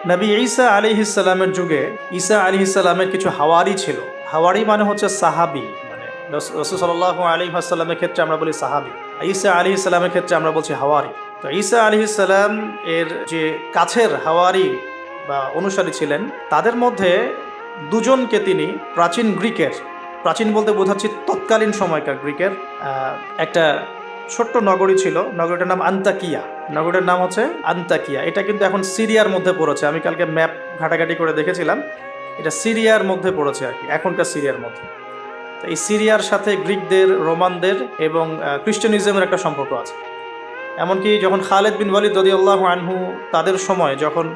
নবী ঈসা আলাইহিস সালামের যুগে ঈসা আলাইহিস সালামের কিছু হাওয়ারি ছিল। হাওয়ারি মানে হচ্ছে সাহাবী, মানে রাসূল সাল্লাল্লাহু আলাইহি ওয়াসাল্লামের ক্ষেত্রে আমরা বলি সাহাবী, ঈসা আলাইহিস সালামের ক্ষেত্রে আমরা বলছি হাওয়ারি। তো ঈসা আলাইহিস সালাম এর যে কাছের হাওয়ারি বা অনুসারী ছিলেন, তাদের মধ্যে দুজনকে তিনি প্রাচীন বলতে বোঝাচ্ছি তৎকালীন সময়কার গ্রিকের একটা ছোট্ট নগরী ছিল। নগরীটার নাম আন্তাকিয়া। নগরীটার নাম হচ্ছে আন্তাকিয়া। এটা কিন্তু এখন সিরিয়ার মধ্যে পড়েছে। আমি কালকে ম্যাপ ঘাটাঘাটি করে দেখেছিলাম, এটা সিরিয়ার মধ্যে পড়েছে আর কি, এখনকার সিরিয়ার মধ্যে। তো এই সিরিয়ার সাথে গ্রিকদের, রোমানদের এবং খ্রিস্টানিজমের একটা সম্পর্ক আছে। এমনকি যখন খালেদ বিন ওয়ালিদ রাদিয়াল্লাহু আনহু তাদের সময় যখন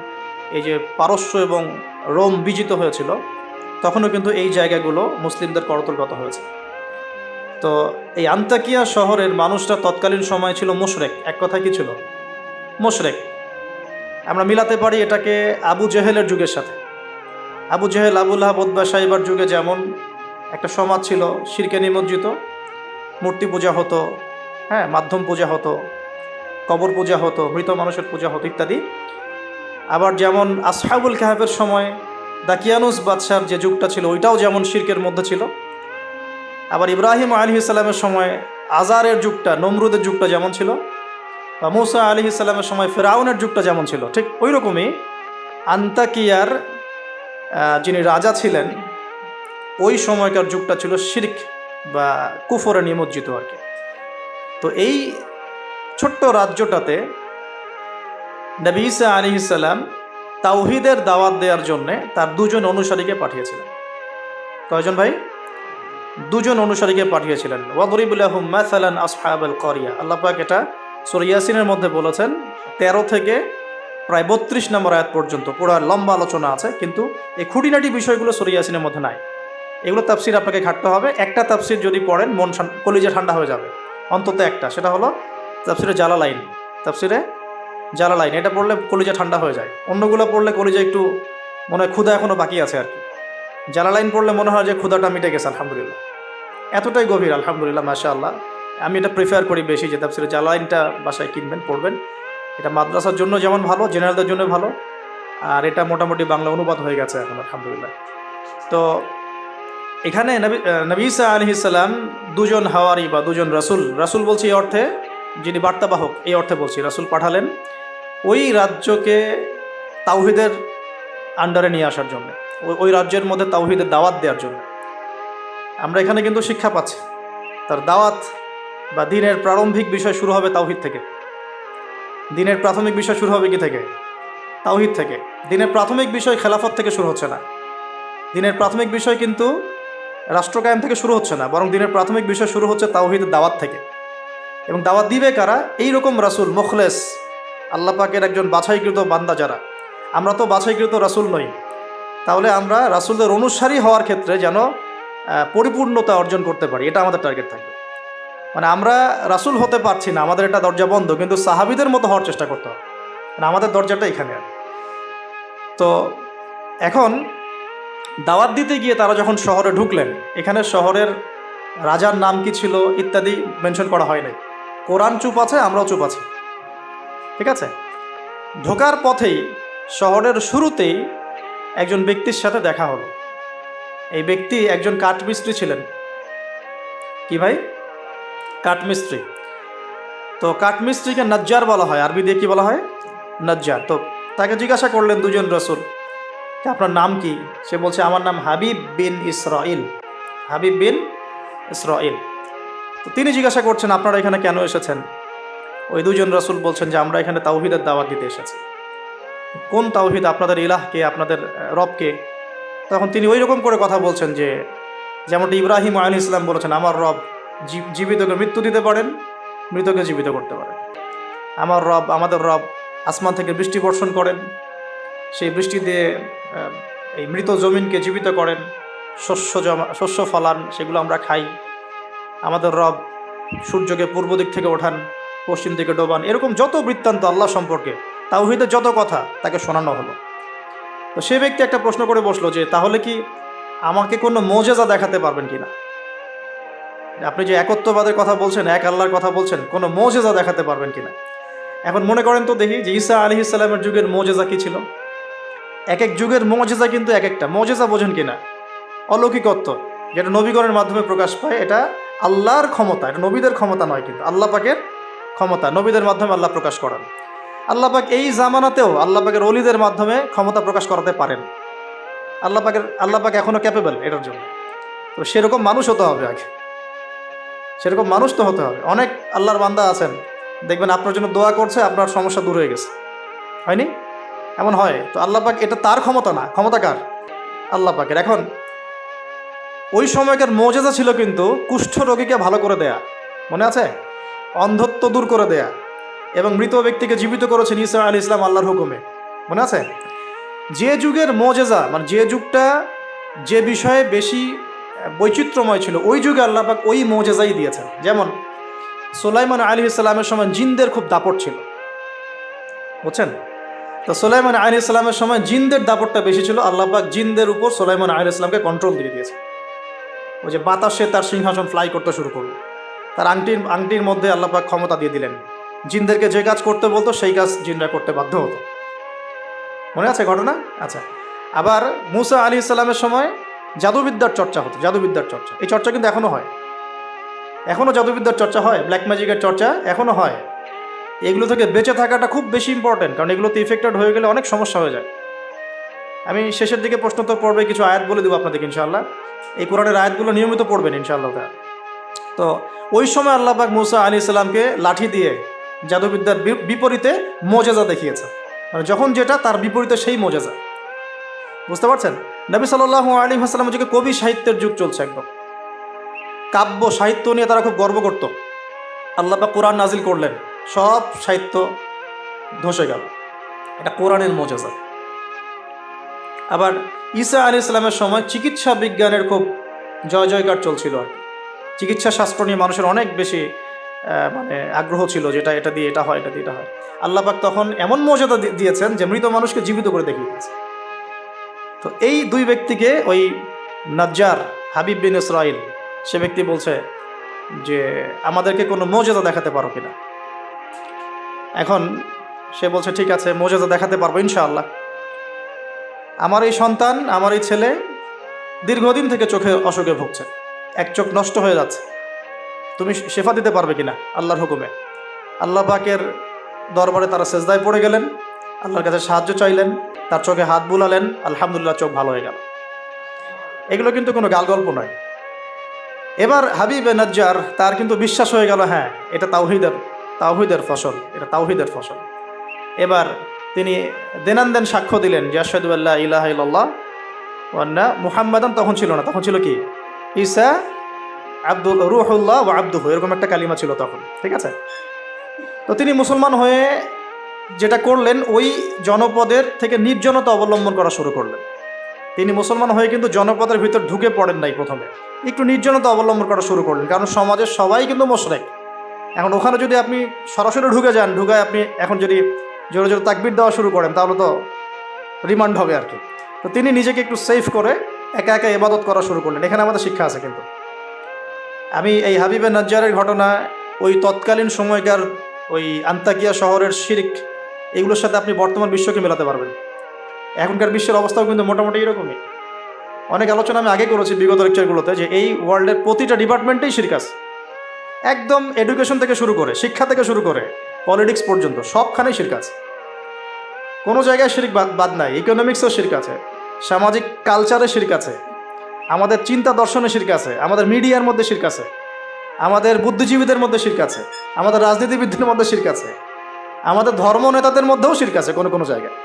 এই যে পারস্য এবং রোম বিজিত হয়েছিল, তখনও কিন্তু এই জায়গাগুলো মুসলিমদের করতলগত হয়েছে। তো এই আন্তাকিয়া শহরের মানুষরা তৎকালীন সময় ছিল মুশরেক। এক কথায় কি ছিল? মুশরেক। আমরা মিলাতে পারি এটাকে আবু জেহেলের যুগের সাথে। আবু জেহেল, আবু লাহাব, উতবা, শাইবার যুগে যেমন একটা সমাজ ছিল শিরকে নিমজ্জিত, মূর্তি পূজা হতো, হ্যাঁ, মাধ্যম পূজা হতো, কবর পূজা হতো, মৃত মানুষের পূজা হতো ইত্যাদি। আবার যেমন আসহাবুল কাহাফের সময় দাকিয়ানুস বাদশার যে যুগটা ছিল, ওইটাও যেমন শিরকের মধ্যে ছিল। আবার ইব্রাহিম আলাইহিস সালামের সময় আজারের যুগটা, নমরুদের যুগটা যেমন ছিল, বা মুসা আলাইহিস সালামের সময় ফেরাউনের যুগটা যেমন ছিল, ঠিক ওই রকমই আন্তাকিয়ার যিনি রাজা ছিলেন ওই সময়কার যুগটা ছিল শিরক বা কুফরে নিমজ্জিত আর কি। তো এই ছোট্ট রাজ্যটাতে নবী ঈসা আলাইহিস সালাম তাওহীদের দাওয়াত দেওয়ার জন্যে তার দুজন অনুসারীকে পাঠিয়েছিলেন। কয়জন ভাই? দুজন অনুসারীকে পাঠিয়েছিলেন। ওয়াদরিব লাহুম মাসালান আসহাবাল ক্বরিয়া। আল্লাহ পাক এটা সূরা ইয়াসিনের মধ্যে বলেছেন, 13 থেকে প্রায় 32 নম্বর আয়াত পর্যন্ত পুরো লম্বা আলোচনা আছে, কিন্তু এই খুঁটিনাটি বিষয়গুলো সূরা ইয়াসিনের মধ্যে নাই। এগুলো তাফসির আপনাকে ঘাটতে হবে। একটা তাফসির যদি পড়েন মন কলিজা ঠান্ডা হয়ে যাবে, অন্তত একটা, সেটা হলো তাফসিরে জালালাইন। তাফসিরে জালালাইন এটা পড়লে কলিজা ঠান্ডা হয়ে যায়। অন্যগুলো পড়লে কলিজা একটু মনে হয় ক্ষুধা এখনও বাকি আছে আর কি। জালালাইন পড়লে মনে হয় যে ক্ষুধাটা মিটে গেছে, আলহামদুলিল্লাহ, এতটাই গভীর, আলহামদুলিল্লাহ, মাশাআল্লাহ। আমি এটা প্রিফার করি বেশি যে তাফসিরে জালালাইনটা বাসায় কিনবেন, পড়বেন। এটা মাদ্রাসার জন্য যেমন ভালো, জেনারেলদের জন্য ভালো, আর এটা মোটামুটি বাংলা অনুবাদ হয়ে গেছে এখন, আলহামদুলিল্লাহ। তো এখানে নবী ঈসা আলাইহিস সালাম দুজন হাওয়ারি বা দুজন রাসূল বলছি এই অর্থে, যিনি বার্তাবাহক এই অর্থে বলছি, রাসূল পাঠালেন ওই রাজ্যকে তাওহীদের আন্ডারে নিয়ে আসার জন্য, ওই রাজ্যের মধ্যে তাওহীদের দাওয়াত দেওয়ার জন্য। আমরা এখানে কিন্তু শিক্ষা পাচ্ছি, তার দাওয়াত বা দ্বীনের প্রারম্ভিক বিষয় শুরু হবে তাওহীদ থেকে। দ্বীনের প্রাথমিক বিষয় শুরু হবে কি থেকে? তাওহীদ থেকে। দ্বীনের প্রাথমিক বিষয় খেলাফত থেকে শুরু হচ্ছে না। দ্বীনের প্রাথমিক বিষয় কিন্তু রাষ্ট্র কায়েম থেকে শুরু হচ্ছে না, বরং দ্বীনের প্রাথমিক বিষয় শুরু হচ্ছে তাওহীদের দাওয়াত থেকে। এবং দাওয়াত দিবে কারা? এইরকম রাসূল, মুখলেস, আল্লাহ পাকের একজন বাছাইকৃত বান্দা যারা। আমরা তো বাছাইকৃত রাসূল নই, তাহলে আমরা রাসূলদের অনুসারী হওয়ার ক্ষেত্রে যেন পরিপূর্ণতা অর্জন করতে পারি, এটা আমাদের টার্গেট থাকবে। মানে আমরা রাসূল হতে পারছি না, আমাদের এটা দরজা বন্ধ, কিন্তু সাহাবীদের মতো হওয়ার চেষ্টা করতে হবে, মানে আমাদের দরজাটা এখানে। তো এখন দাওয়াত দিতে গিয়ে তারা যখন শহরে ঢুকলেন, এখানে শহরের রাজার নাম কি ছিল ইত্যাদি মেনশন করা হয় নাই। কোরআন চুপ আছে, আমরাও চুপ আছি, ঠিক আছে। ঢোকার পথেই, শহরের শুরুতেই একজন ব্যক্তির সাথে দেখা হলো। এই ব্যক্তি একজন কাঠমিস্ত্রি ছিলেন। কি ভাই? কাঠমিস্ত্রি। তো কাঠমিস্ত্রিকে নজ্জার বলা হয়, আরবি দিয়ে কি বলা হয়? নজ্জার। তো তাকে জিজ্ঞাসা করলেন দুজন রাসূল, আপনার নাম কি? সে বলছে, আমার নাম হাবিব বিন ইসরাইল। হাবিব বিন ইসরাইল। তো তিনি জিজ্ঞাসা করছেন, আপনারা এখানে কেন এসেছেন? ওই দুজন রাসূল বলছেন যে আমরা এখানে তাওহীদের দাওয়াত দিতে এসেছি। কোন তাওহীদ? আপনাদের ইলাহকে, আপনাদের রবকে। তখন তিনি ওই রকম করে কথা বলছেন যে যেমনটা ইব্রাহিম আলাইহিস সালাম বলেছেন, আমার রব জীবিতকে মৃত্যু দিতে পারেন, মৃতকে জীবিত করতে পারেন। আমার রব, আমাদের রব আসমান থেকে বৃষ্টি বর্ষণ করেন, সেই বৃষ্টি দিয়ে এই মৃত জমিনকে জীবিত করেন, শস্য ফলান, সেগুলো আমরা খাই। আমাদের রব সূর্যকে পূর্ব দিক থেকে ওঠান, পশ্চিম দিকে ডোবান। এরকম যত বৃত্তান্ত আল্লাহ সম্পর্কে, তাওহীদের যত কথা তাকে শোনানো হলো। তো সে ব্যক্তি একটা প্রশ্ন করে বসলো যে তাহলে কি আমাকে কোনো মোজেজা দেখাতে পারবেন কিনা? আপনি যে একত্ববাদের কথা বলছেন, এক আল্লাহর কথা বলছেন, কোনো মোজেজা দেখাতে পারবেন কিনা? এখন মনে করেন তো দেখি যে ঈসা আলাইহিস সালামের যুগের মোজেজা কি ছিল। এক এক যুগের মুজিজা কিন্তু এক একটা মুজিজা, বোঝেন কিনা? অলৌকিকত্ব যেটা নবীগণের মাধ্যমে প্রকাশ পায়, এটা আল্লাহর ক্ষমতা, এটা নবীদের ক্ষমতা নয়, কিন্তু আল্লাহ পাকের ক্ষমতা, নবীদের মাধ্যমে আল্লাহ প্রকাশ করান। আল্লাহ পাক এই জামানাতেও আল্লাহ পাকের অলিদের মাধ্যমে ক্ষমতা প্রকাশ করাতে পারেন। আল্লাহ পাক এখনো ক্যাপেবল এটার জন্য। তো সেরকম মানুষ হতে হবে আগে, সেরকম মানুষ তো হতে হবে। অনেক আল্লাহর বান্দা আছেন, দেখবেন আপনার জন্য দোয়া করছে, আপনার সমস্যা দূর হয়ে গেছে, হয়নি? এমন হয়। তো আল্লাহ পাক, এটা তার ক্ষমতা না, ক্ষমতা কার? আল্লাহ পাকের। এখন ওই সময়কার মুজিজা ছিল কিন্তু কুষ্ঠ রোগীকে ভালো করে দেয়া, মনে আছে? অন্ধত্ব দূর করে দেয়া, এবং মৃত ব্যক্তিকে জীবিত করেছেন ঈসা আলাইহিস সালাম আল্লাহর হুকুমে, মনে আছে? যে যুগের মুজিজা, মানে যে যুগটা যে বিষয়ে বেশি বৈচিত্র্যময় ছিল, ওই যুগে আল্লাহ পাক ওই মুজিজাই দিয়েছেন। যেমন সুলাইমান আলাইহিস সালামের সময় জিনদের খুব দাপট ছিল, বুঝছেন? তো সুলাইমান আলাইহিস সালামের সময় জিনদের দাপটটা বেশি ছিল। আল্লাহ পাক জিনদের উপর সুলাইমান আলাইহিস সালামকে কন্ট্রোল দিয়ে দিয়েছে। ওই যে বাতাসে তার সিংহাসন ফ্লাই করতে শুরু করলো, তার আংটির মধ্যে আল্লাহ পাক ক্ষমতা দিয়ে দিলেন। জিনদেরকে যে কাজ করতে বলতো সেই কাজ জিনরা করতে বাধ্য হতো, মনে আছে ঘটনা? আচ্ছা, আবার মুসা আলাইহিস সালামের সময় জাদুবিদ্যার চর্চা হতো, জাদুবিদ্যার চর্চা, এই চর্চা কিন্তু এখনও হয়, এখনও জাদুবিদ্যার চর্চা হয়, ব্ল্যাক ম্যাজিকের চর্চা এখনও হয়। এগুলো থেকে বেঁচে থাকাটা খুব বেশি ইম্পর্টেন্ট, কারণ এগুলোতে ইফেক্টেড হয়ে গেলে অনেক সমস্যা হয়ে যায়। আমি শেষের দিকে প্রশ্নোত্তর পর্বে কিছু আয়াত বলে দেবো আপনাদেরকে ইনশাআল্লাহ। এই কোরআনের আয়াতগুলো নিয়মিত পড়বেন ইনশাআল্লাহ। তো ওই সময় আল্লাহ পাক মুসা আলাইহিস সালামকে লাঠি দিয়ে জাদুবিদ্যার বিপরীতে মুজিজা দেখিয়েছে, মানে যখন যেটা তার বিপরীতে সেই মুজিজা, বুঝতে পারছেন? নবী সাল্লাল্লাহু আলাইহি ওয়াসাল্লামের যুগে কবি সাহিত্যের যুগ চলছে, একদম কাব্য সাহিত্য নিয়ে তারা খুব গর্ব করত। আল্লাহ পাক কোরআন নাজিল করলেন, সব সাহিত্য ধসে গেল, এটা কোরআনের মুজিজা। আবার ঈসা আলাইহিস সালামের সময় চিকিৎসা বিজ্ঞানের খুব জয় জয়কার চলছিল আর কি। চিকিৎসা শাস্ত্র নিয়ে মানুষের অনেক বেশি মানে আগ্রহ ছিল, যেটা এটা দিয়ে এটা হয়, এটা দিয়ে এটা হয়। আল্লাহ পাক তখন এমন মর্যাদা দিয়েছেন যে মৃত মানুষকে জীবিত করে দেখিয়ে দিয়েছে। তো এই দুই ব্যক্তিকে ওই নাজ্জার হাবিব বিন ইসরাইল, সে ব্যক্তি বলছে যে আমাদেরকে কোনো মর্যাদা দেখাতে পারো কিনা। এখন সে বলছে ঠিক আছে, মর্যাদা দেখাতে পারবো ইনশাআল্লাহ। আমার এই সন্তান, আমার এই ছেলে দীর্ঘদিন থেকে চোখে অসুখে ভুগছে, এক চোখ নষ্ট হয়ে যাচ্ছে, তুমি শেফা দিতে পারবে কিনা আল্লাহর হুকুমে। আল্লাহ পাকের দরবারে তারা সেজদায় পড়ে গেলেন, আল্লাহর কাছে সাহায্য চাইলেন, তার চোখে হাত বুলালেন, আলহামদুলিল্লাহ চোখ ভালো হয়ে গেল। এগুলো কিন্তু কোনো গাল গল্প নয়। এবার হাবিবে নাজ্জার, তার কিন্তু বিশ্বাস হয়ে গেল, হ্যাঁ এটা তাওহীদের ফসল, এটা তাওহীদের ফসল। এবার তিনি দেনান সাক্ষ্য দিলেন যে আশহাদু আল্লা ইলাহা ইল্লাল্লাহ ওয়া আন্না মুহাম্মাদান, তখন ছিল না, তখন ছিল কি ঈসা আব্দুল রুহুল্লাহ ওয়া আব্দুহু, এরকম একটা কালিমা ছিল তখন, ঠিক আছে? তো তিনি মুসলমান হয়ে যেটা করলেন, ওই জনপদের থেকে নির্জনতা অবলম্বন করা শুরু করলেন। তিনি মুসলমান হয়ে কিন্তু জনপদের ভিতর ঢুকে পড়েন নাই, প্রথমে একটু নির্জনতা অবলম্বন করা শুরু করলেন, কারণ সমাজের সবাই কিন্তু মুশরিক। এখন ওখানে যদি আপনি সরাসরি ঢুকে যান, ঢুকায় আপনি এখন যদি জোরে জোরে তাকবীর দেওয়া শুরু করেন, তাহলে তো রিমান্ড হবে আর কি। তো তিনি নিজেকে একটু সেফ করে একা একা ইবাদত করা শুরু করলেন। এখানে আমাদের শিক্ষা আছে কিন্তু। আমি এই হাবিবে নাজ্জারের ঘটনা, ওই তৎকালীন সময়কার ওই আন্তাকিয়া শহরের শিরক, এগুলোর সাথে আপনি বর্তমান বিশ্বকে মেলাতে পারবেন। এখনকার বিশ্বের অবস্থাও কিন্তু মোটামুটি এরকমই। অনেক আলোচনা আমি আগে করেছি বিগত লেকচারগুলোতে, যে এই ওয়ার্ল্ডের প্রতিটা ডিপার্টমেন্টেই শিরক আছে, একদম এডুকেশন থেকে শুরু করে, শিক্ষা থেকে শুরু করে পলিটিক্স পর্যন্ত সবখানেই শিরক আছে। কোনো জায়গায় শিরক বাদ নাই। ইকোনমিক্সেও শিরক আছে, সামাজিক কালচারে শিরক আছে, আমাদের চিন্তা দর্শনে শিরক আছে, আমাদের মিডিয়ার মধ্যে শিরক আছে, আমাদের বুদ্ধিজীবীদের মধ্যে শিরক আছে, আমাদের রাজনীতিবিদদের মধ্যে শিরক আছে, আমাদের ধর্ম নেতাদের মধ্যেও শিরক আছে কোনো কোনো জায়গায়,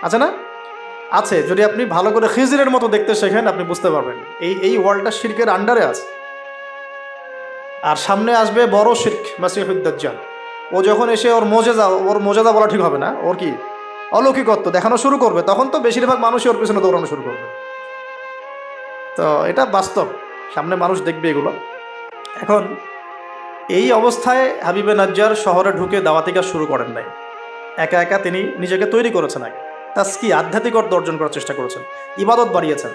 আছে না? আছে। যদি আপনি ভালো করে খিজিরের মতো দেখতে শেখেন, আপনি বুঝতে পারবেন এই ওয়ার্ল্ডটা শিরকের আন্ডারে আছে। আর সামনে আসবে বড় শিরক, মাসিহুদ দাজ্জাল। ও যখন এসে ওর মোজেজা বলা ঠিক হবে না, ওর কি অলৌকিকত্ব দেখানো শুরু করবে, তখন তো বেশিরভাগ মানুষই ওর পিছনে দৌড়ানো শুরু করবে। তো এটা বাস্তব, সামনে মানুষ দেখবে এগুলো। এখন এই অবস্থায় হাবিবে নাজ্জার শহরে ঢুকে দাওয়াতি কাজ শুরু করেন নাই, একা একা তিনি নিজেকে তৈরি করেছেন, আগে তাসকি আধ্যাত্মিক অর্থ অর্জন করার চেষ্টা করেছেন, ইবাদত বাড়িয়েছেন।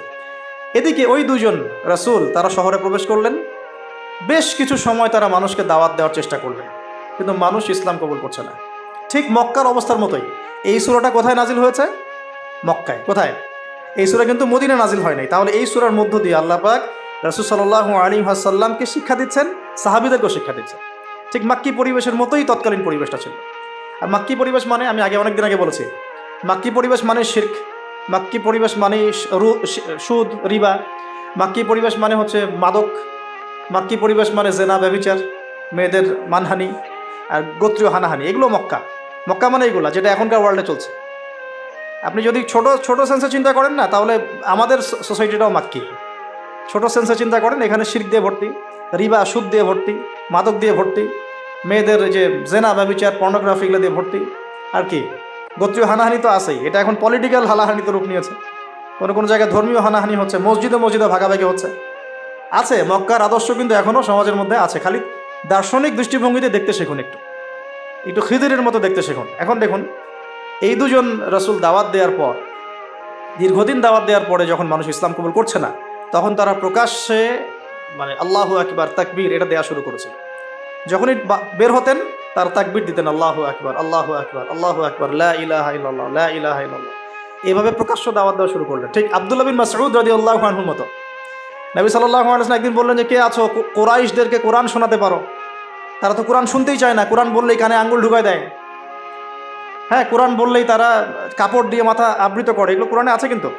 এদিকে ওই দুজন রাসূল তারা শহরে প্রবেশ করলেন, বেশ কিছু সময় তারা মানুষকে দাওয়াত দেওয়ার চেষ্টা করলেন, কিন্তু মানুষ ইসলাম কবুল করছে না। ঠিক মক্কার অবস্থার মতোই। এই সূরাটা কোথায় নাজিল হয়েছে? মক্কায়। কোথায়? এই সূরা কিন্তু মদিনা নাজিল হয় নাই। তাহলে এই সূরার মধ্য দিয়ে আল্লাহ পাক রাসূল সাল্লাল্লাহু আলাইহি ওয়াসাল্লামকে শিক্ষা দিচ্ছেন, সাহাবীদেরকেও শিক্ষা দিচ্ছেন। ঠিক মাক্কি পরিবেশের মতোই তৎকালীন পরিবেশটা ছিল। আর মাক্কি পরিবেশ মানে আমি অনেকদিন আগে বলেছি, মাক্কি পরিবেশ মানে শিরক, মাক্কি পরিবেশ মানে সুদ, রিবা, মাক্কি পরিবেশ মানে হচ্ছে মাদক, মাক্কি পরিবেশ মানে জেনা, ব্যভিচার, মেয়েদের মানহানি আর গোত্রীয় হানাহানি, এগুলো মক্কা। মক্কা মানে এগুলো যেটা এখনকার ওয়ার্ল্ডে চলছে। আপনি যদি ছোট ছোট সেন্সে চিন্তা করেন না, তাহলে আমাদের সোসাইটিটাও মাক্কি। ছোট সেন্সে চিন্তা করেন, এখানে শিরক দিয়ে ভর্তি, রিবা সুদ দিয়ে ভর্তি, মাদক দিয়ে ভর্তি, মেয়েদের যে জেনা ব্যভিচার পর্নোগ্রাফি এগুলো দিয়ে ভর্তি, আর কি গোত্রীয় হানাহানি তো আছেই। এটা এখন পলিটিক্যাল হানাহানিতে রূপ নিয়েছে, কোনো কোনো জায়গায় ধর্মীয় হানাহানি হচ্ছে, মসজিদে মসজিদে ভাগাভাগি হচ্ছে। আছে মক্কার আদর্শ কিন্তু এখনও সমাজের মধ্যে আছে, খালি দার্শনিক দৃষ্টিভঙ্গিতে দেখতে শিখুন, একটু একটু খিদিরের মতো দেখতে শিখুন। এখন দেখুন, এই দুজন রাসূল দাওয়াত দেওয়ার পর, দীর্ঘদিন দাওয়াত দেওয়ার পরে যখন মানুষ ইসলাম কবুল করছে না, তখন তারা প্রকাশ্যে মানে আল্লাহু আকবার তাকবীর এটা দেওয়া শুরু করেছিল। যখনই বের হতেন তার তাকবীর দিতেন, আল্লাহু আকবার আল্লাহু আকবার আল্লাহু আকবার লা ইলাহা ইল্লাল্লাহ লা ইলাহা ইল্লাল্লাহ, এভাবে প্রকাশ্য দাওয়াত দেওয়া শুরু করলেন। ঠিক আব্দুল্লাহ বিন মাসউদ রাদিয়াল্লাহু আনহুর মতো। নবী সাল্লাল্লাহু আলাইহি ওয়াসাল্লাম একদিন বললেন যে, কে আছো কুরাইশদেরকে কোরআন শোনাতে পারো? তারা তো কোরআন শুনতেই চায় না, কোরআন বললেই কানে আঙ্গুল ঢুকায় দেয়। হ্যাঁ, কোরআন বললেই তারা কাপড় দিয়ে মাথা আবৃত করে, এগুলো কোরআনে আছে কিন্তু।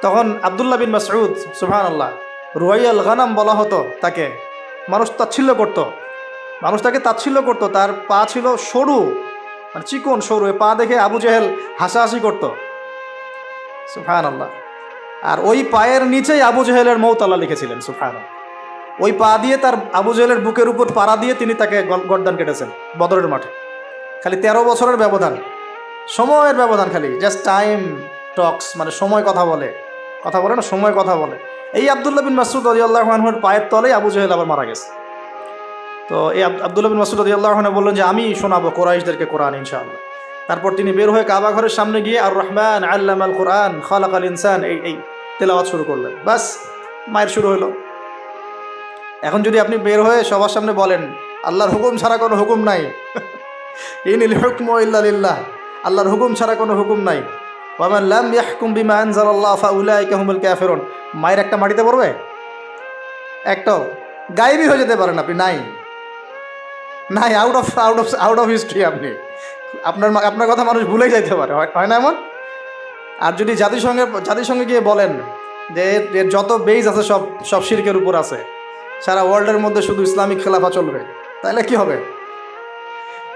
তখন আব্দুল্লাহ বিন মাসউদ, সুবহানাল্লাহ, রুয়াইয়াল গানাম বলা হতো তাকে, মানুষ তাচ্ছিল্য করতো, মানুষ তাকে তাচ্ছিল্য করতো। তার পা ছিল সরু, মানে চিকন সরু, পা দেখে আবু জেহেল হাসাহাসি করতো, সুবহানাল্লাহ। আর ওই পায়ের নিচেই আবু জেহেলের মৌত আল্লাহ লিখেছিলেন, সুবহানাল্লাহ। ওই পা দিয়ে তার আবু জেহেলের বুকের উপর পাড়া দিয়ে তিনি তাকে গর্দান কেটেছেন বদরের মাঠে। খালি 13 বছরের ব্যবধান, সময়ের ব্যবধান, খালি জাস্ট টাইম টক্স, মানে সময় কথা বলে না, সময় কথা বলে। এই আব্দুল্লাহ বিন মাসউদ রাদিয়াল্লাহু আনহুর পায়ের তলেই আবু জেহেল আবার মারা গেছে। তো এই আব্দুল্লাহ বিন মাসউদ রাদিয়াল্লাহু আনহু বললেন যে, আমি শোনাবো কুরাইশদেরকে কোরআন ইনশাআল্লাহ। তারপর তিনি বের হয়ে কাবা ঘরের সামনে গিয়ে আর রহমান আল্লামাল কোরআন খালাকাল ইনসান এই তেলাওয়াত শুরু করলেন। বাস, মায়ের শুরু হলো। এখন যদি আপনি বের হয়ে সবার সামনে বলেন, আল্লাহর হুকুম ছাড়া কোনো হুকুম নাই, ইনিল হুকমু ইল্লা লিল্লাহ, আল্লাহর হুকুম ছাড়া কোনো হুকুম নাই, ওয়া মান লাম ইয়াহকুম বিমা আনজালাল্লাহু ফাউলাইকা হুমুল কাফিরুন, মায়ের একটা মাটিতে পড়বে? একটাও গায়েবই হয়ে যেতে পারেন আপনি, নাই, আউট অফ হিস্ট্রি। আপনি আপনার কথা মানুষ ভুলেই যাইতে পারে, হয় না এমন? আর যদি জাতিসংঘে গিয়ে বলেন যে এর যত বেজ আছে সব শিরকের উপর আছে, সারা ওয়ার্ল্ডের মধ্যে শুধু ইসলামিক খেলাফা চলবে, তাহলে কি হবে?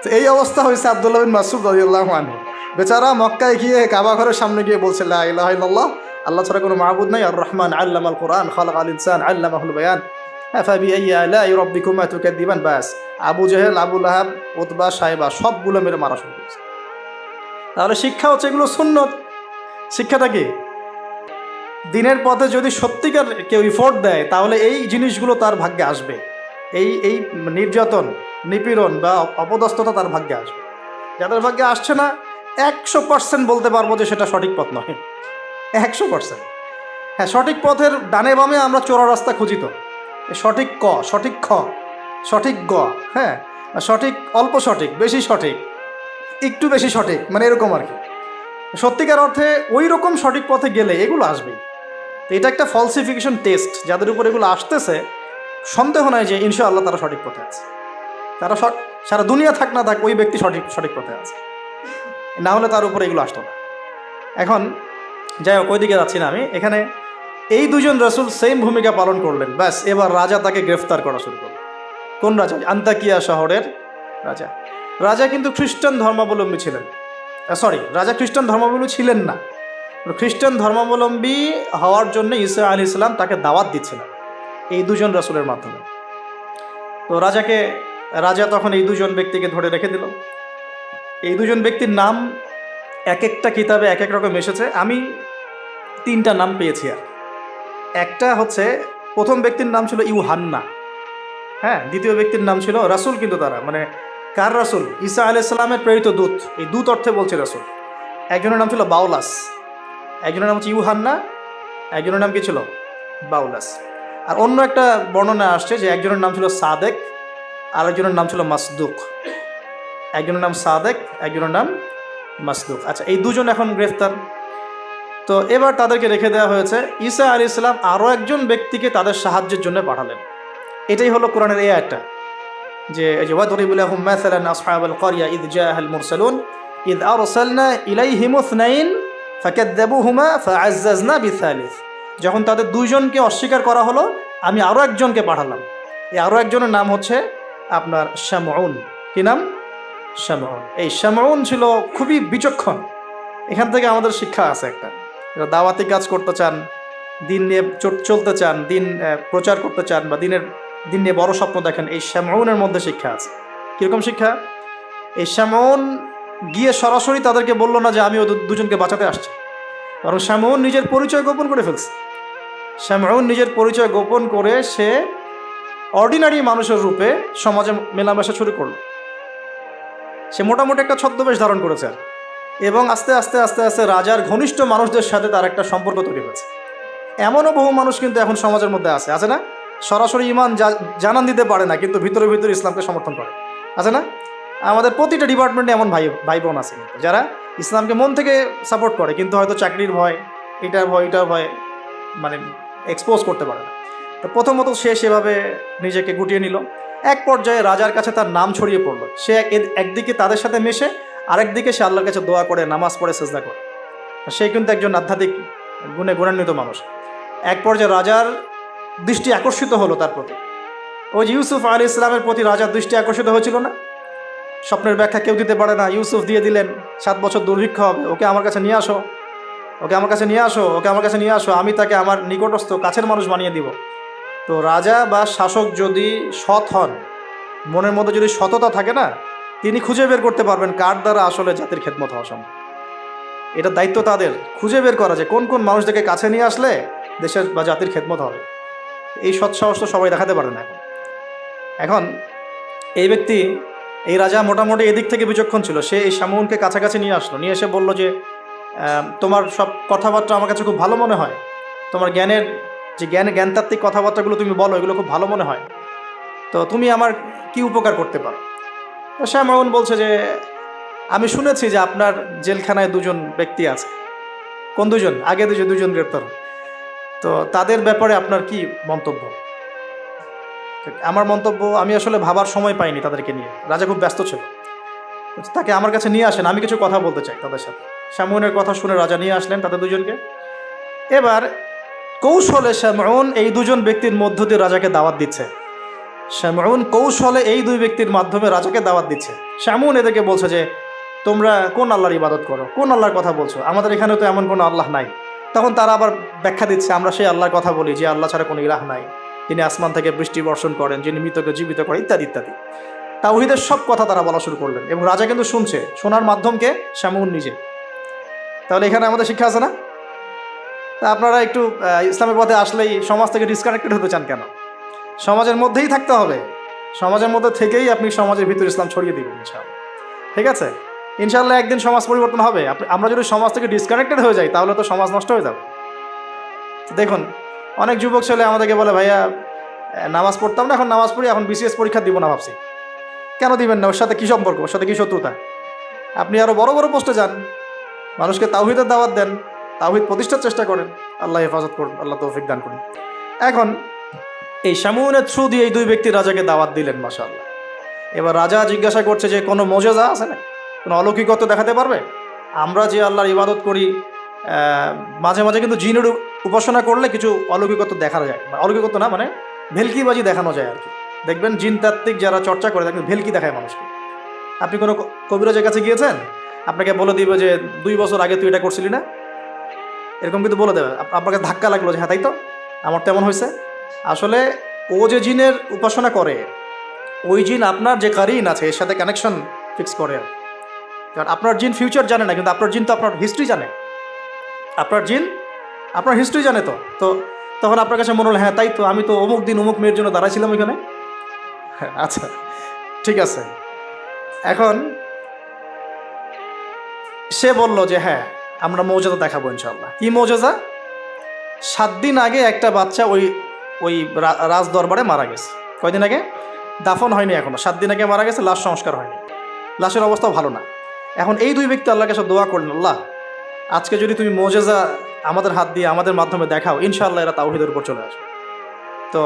তো এই অবস্থা হয়েছে আব্দুল্লাহ বিন মাসউদ রাদিয়াল্লাহু আনহু। বেচারা মক্কায় গিয়ে কাবা ঘরের সামনে গিয়ে বলছে, লা ইলাহা ইল্লাল্লাহ, আল্লাহ ছাড়া কোনো মাবুদ নাই, আর রহমান আল্লামাল কোরআন খালাকাল ইনসান আল্লামাহুল বায়ান ফাবিআইয়ি আলাই রাব্বিকুমা তুকাদ্দিবান। বাস, আবু জেহেল, আবু লাহাব, উতবা, সাইবা সবগুলো মেরে মারা শুরু করেছে। তাহলে শিক্ষা হচ্ছে এগুলো সুন্নত। শিক্ষাটা কি? দিনের পথে যদি সত্যিকার কেউ ইফোর্ট দেয়, তাহলে এই জিনিসগুলো তার ভাগ্যে আসবে। এই নির্যাতন, নিপীড়ন বা অপদস্থতা তার ভাগ্যে আসবে। যাদের ভাগ্যে আসছে না, 100% বলতে পারবো যে সেটা সঠিক পথ নয়, 100%। হ্যাঁ, সঠিক পথের ডানে বামে আমরা চোরা রাস্তা খুঁজি, তো সঠিক ক, সঠিক খ, সঠিক গ, হ্যাঁ, সঠিক অল্প সঠিক, বেশি সঠিক, একটু বেশি সঠিক, মানে এরকম আর কি। সত্যিকার অর্থে ওই রকম সঠিক পথে গেলে এগুলো আসবেই। তো এটা একটা ফলসিফিকেশন টেস্ট, যাদের উপর এগুলো আসতেছে সন্দেহ নয় যে ইনশাআল্লাহ তারা সঠিক পথে আছে। তারা সারা দুনিয়া থাক না থাক, ওই ব্যক্তি সঠিক পথে আছে, না হলে তার উপরে এগুলো আসতো না। এখন যাই হোক, ওইদিকে যাচ্ছি না আমি। এখানে এই দুজন রাসূল সেম ভূমিকা পালন করলেন। ব্যাস, এবার রাজা তাকে গ্রেফতার করা শুরু করলেন। কোন রাজা? আন্তাকিয়া শহরের রাজা কিন্তু খ্রিস্টান ধর্মাবলম্বী ছিলেন। রাজা খ্রিস্টান ধর্মাবলম্বী ছিলেন না। খ্রিস্টান ধর্মাবলম্বী হওয়ার জন্য ঈসা আলাইহিস সালাম তাকে দাওয়াত দিচ্ছিলেন এই দুজন রাসূলের মাধ্যমে। তো রাজা তখন এই দুজন ব্যক্তিকে ধরে রেখে দিল। এই দুজন ব্যক্তির নাম এক একটা কিতাবে এক এক রকম এসেছে। আমি 3টা নাম পেয়েছি। আর একটা হচ্ছে, প্রথম ব্যক্তির নাম ছিল ইউহান্না, হ্যাঁ। দ্বিতীয় ব্যক্তির নাম ছিল রাসূল, কিন্তু তারা মানে কার রাসূল? ঈসা আলাইহিস সালামের প্রেরিত দূত। এই দূত অর্থে বলছে রাসূল। একজনের নাম ছিল বাউলাস, একজনের নাম হচ্ছে ইউহান্না, একজনের নাম কি ছিল? বাউলাস। আর অন্য একটা বর্ণনা আসছে যে একজনের নাম ছিল সাদেক, আর একজনের নাম ছিল মাসদুক। একজনের নাম সাদেক, একজনের নাম মাসদুক। আচ্ছা, এই দুজন এখন গ্রেফতার। তো এবার তাদেরকে রেখে দেওয়া হয়েছে। ঈসা আলাইহিস সালাম আরও একজন ব্যক্তিকে তাদের সাহায্যের জন্য পাঠালেন। এটাই হলো কোরআনের এই আয়াতটা, যে ওয়াদরিব লাহুম মাসালান আসহাবাল ক্বরিয়া ইয জাআল মুরসালুন ইয আরসালনা ইলাইহিম ইসনাইন ফাকাযযাবুহুমা ফাআজ্জাজনা বিসালিস। যখন তাদের দুইজনকে অস্বীকার করা হলো, আমি আরও একজনকে পাঠালাম। এই আরও একজনের নাম হচ্ছে আপনার শামউন। কি নাম? শামউন। এই শামউন ছিল খুবই বিচক্ষণ। এখান থেকে আমাদের শিক্ষা আছে একটা, দাওয়াতি কাজ করতে চান, দিন নিয়ে চলতে চান, দিন প্রচার করতে চান, বা দিন নিয়ে বড় স্বপ্ন দেখেন, এই শামউনের মধ্যে শিক্ষা আছে। কীরকম শিক্ষা? এই শামউন গিয়ে সরাসরি তাদেরকে বললো না যে আমি ওদের দুজনকে বাঁচাতে আসছি, কারণ শামউন নিজের পরিচয় গোপন করে ফেলছে। শামউন নিজের পরিচয় গোপন করে সে অর্ডিনারি মানুষের রূপে সমাজে মেলামেশা শুরু করলো। সে মোটামুটি একটা ছদ্মবেশ ধারণ করেছে, এবং আস্তে আস্তে আস্তে আস্তে রাজার ঘনিষ্ঠ মানুষদের সাথে তার একটা সম্পর্ক তৈরি হয়েছে। এমনও বহু মানুষ কিন্তু এখন সমাজের মধ্যে আছে না? সরাসরি ইমান জানান দিতে পারে না, কিন্তু ভিতরে ভিতরে ইসলামকে সমর্থন করে, আছে না? আমাদের প্রতিটা ডিপার্টমেন্টে এমন ভাই বোন আছে যারা ইসলামকে মন থেকে সাপোর্ট করে, কিন্তু হয়তো চাকরির ভয়, এটার ভয় মানে এক্সপোজ করতে পারে না। তো প্রথমত সে সেভাবে নিজেকে গুটিয়ে নিল। এক পর্যায়ে রাজার কাছে তার নাম ছড়িয়ে পড়লো। সে একদিকে তাদের সাথে মেশে, আরেকদিকে সে আল্লাহর কাছে দোয়া করে, নামাজ পড়ে, সেজদা করে। সে কিন্তু একজন আধ্যাত্মিক গুণান্বিত মানুষ। এক পর্যায়ে রাজার দৃষ্টি আকর্ষিত হলো তার প্রতি। ওই যে ইউসুফ আলাইহিস সালামের প্রতি রাজার দৃষ্টি আকর্ষিত হয়েছিল না? স্বপ্নের ব্যাখ্যা কেউ দিতে পারে না, ইউসুফ দিয়ে দিলেন। 7 বছর দুর্ভিক্ষ হবে, ওকে আমার কাছে নিয়ে আসো, ওকে আমার কাছে নিয়ে আসো, আমি তাকে আমার নিকটস্থ কাছের মানুষ বানিয়ে দিব। তো রাজা বা শাসক যদি সৎ হন, মনের মধ্যে যদি সততা থাকে না, তিনি খুঁজে বের করতে পারবেন কার দ্বারা আসলে জাতির খেদমত হওয়া সম্ভব। এটা দায়িত্ব তাদের খুঁজে বের করা, যে কোন কোন মানুষদেরকে কাছে নিয়ে আসলে দেশের বা জাতির খেদমত হবে। এই সৎসাহস তো সবাই দেখাতে পারে না। এখন এই রাজা মোটামুটি এদিক থেকে বিচক্ষণ ছিল। সে এই শামউনকে কাছাকাছি নিয়ে আসলো, নিয়ে এসে বলল যে তোমার সব কথাবার্তা আমার কাছে খুব ভালো মনে হয়, তোমার জ্ঞানতাত্ত্বিক কথাবার্তাগুলো তুমি বলো, এগুলো খুব ভালো মনে হয়, তো তুমি আমার কি উপকার করতে পারো? তো শামউন বলছে যে আমি শুনেছি যে আপনার জেলখানায় 2জন ব্যক্তি আছে। কোন 2জন? আগে 2জন গ্রেপ্তার। তো তাদের ব্যাপারে আপনার কি মন্তব্য? আমার মন্তব্য, আমি আসলে ভাবার সময় পাইনি তাদেরকে নিয়ে, রাজা খুব ব্যস্ত ছিল, তাকে আমার কাছে নিয়ে আসেন, আমি কিছু কথা বলতে চাই তাদের সাথে। শামউনের কথা শুনে রাজা নিয়ে আসলেন তাদের 2জনকে। এবার কৌশলে শামউন এই 2জন ব্যক্তির মধ্য দিয়ে রাজাকে দাওয়াত দিচ্ছে। শামউন কৌশলে এই 2 ব্যক্তির মাধ্যমে রাজাকে দাওয়াত দিচ্ছে। শামউন এদেরকে বলছে যে তোমরা কোন আল্লাহর ইবাদত করো, কোন আল্লাহর কথা বলছো, আমাদের এখানে তো এমন কোনো আল্লাহ নাই। তখন তারা আবার ব্যাখ্যা দিচ্ছে, আমরা সেই আল্লাহর কথা বলি যে আল্লাহ ছাড়া কোনো ইলাহ নাই, যিনি আসমান থেকে বৃষ্টি বর্ষণ করেন, যিনি মৃতকে জীবিত করেন, ইত্যাদি ইত্যাদি। তাওহীদের সব কথা তারা বলা শুরু করলেন, এবং রাজা কিন্তু শুনছে। শোনার মাধ্যমকে শামউন নিজে। তাহলে এখানে আমাদের শিক্ষা আছে না? তা আপনারা একটু ইসলামের পথে আসলেই সমাজ থেকে ডিসকানেক্টেড হতে চান কেন? সমাজের মধ্যেই থাকতে হবে, সমাজের মধ্যে থেকেই আপনি সমাজের ভিতর ইসলাম ছড়িয়ে দিবেন ইনশাআল্লাহ। ঠিক আছে? ইনশাআল্লাহ একদিন সমাজ পরিবর্তন হবে। আমরা যদি সমাজ থেকে ডিসকানেক্টেড হয়ে যাই, তাহলে তো সমাজ নষ্ট হয়ে যাবে। দেখুন, অনেক যুবক ছেলে আমাদেরকে বলে, ভাইয়া নামাজ পড়তাম না, এখন নামাজ পড়ি, এখন বিসিএস পরীক্ষা দিব না ভাবছি। কেন দিবেন না? ওর সাথে কী সম্পর্ক, ওর সাথে কী শত্রুতা? আপনি আরও বড় বড় পোস্টে যান, মানুষকে তাওহীদের দাওয়াত দেন, তাওহীদ প্রতিষ্ঠার চেষ্টা করেন। আল্লাহ হেফাজত করুন, আল্লাহ তৌফিক দান করুন। এখন এই শামউনের থ্রু দিয়ে এই 2 ব্যক্তি রাজাকে দাওয়াত দিলেন, মাশাআল্লাহ। এবার রাজা জিজ্ঞাসা করছে যে কোনো মোজেজা আছে না, কোনো অলৌকিকত্ব দেখাতে পারবে? আমরা যে আল্লাহর ইবাদত করি, মাঝে মাঝে কিন্তু জিনের উপাসনা করলে কিছু অলৌকিকত্ব দেখা যায়। অলৌকিকত্ব না, মানে ভেলকিবাজি দেখানো যায় আর কি। দেখবেন জিনতাত্ত্বিক যারা চর্চা করে, দেখবেন ভেলকি দেখায় মানুষকে। আপনি কোনো কবিরাজের কাছে গিয়েছেন, আপনাকে বলে দিবে যে 2 বছর আগে তুই এটা করছিলি না, এরকম কিন্তু বলে দেবে। আপনাকে ধাক্কা লাগলো যে হ্যাঁ তাই তো, আমার তেমন হয়েছে। আসলে ও যে জিনের উপাসনা করে, ওই জিন আপনার যে কারিন আছে এর সাথে কানেকশন ফিক্স করে। কারণ আপনার জিন ফিউচার জানে না, কিন্তু আপনার জিন তো আপনার হিস্ট্রি জানে। আপনার জিন আপনার হিস্ট্রি জানে। তো তখন আপনার কাছে মনে হলো হ্যাঁ তাই তো, আমি তো অমুক দিন অমুক মেয়ের জন্য দাঁড়াইছিলাম ওইখানে। আচ্ছা ঠিক আছে। এখন সে বলল যে হ্যাঁ আমরা মৌজাদা দেখাবো ইনশাআল্লাহ। কি মৌজাদা? 7 দিন আগে একটা বাচ্চা ওই রাজ দরবারে মারা গেছে। কয়দিন আগে? দাফন হয়নি এখনো, 7 দিন আগে মারা গেছে, লাশ সংস্কার হয়নি, লাশের অবস্থাও ভালো না। এখন এই 2 ব্যক্তি আল্লাহর কাছে দোয়া করলেন, আল্লাহ আজকে যদি তুমি মোজেজা আমাদের হাত দিয়ে আমাদের মাধ্যমে দেখাও, ইনশাআল্লাহ এরা তাওহীদের উপর চলে আসবে। তো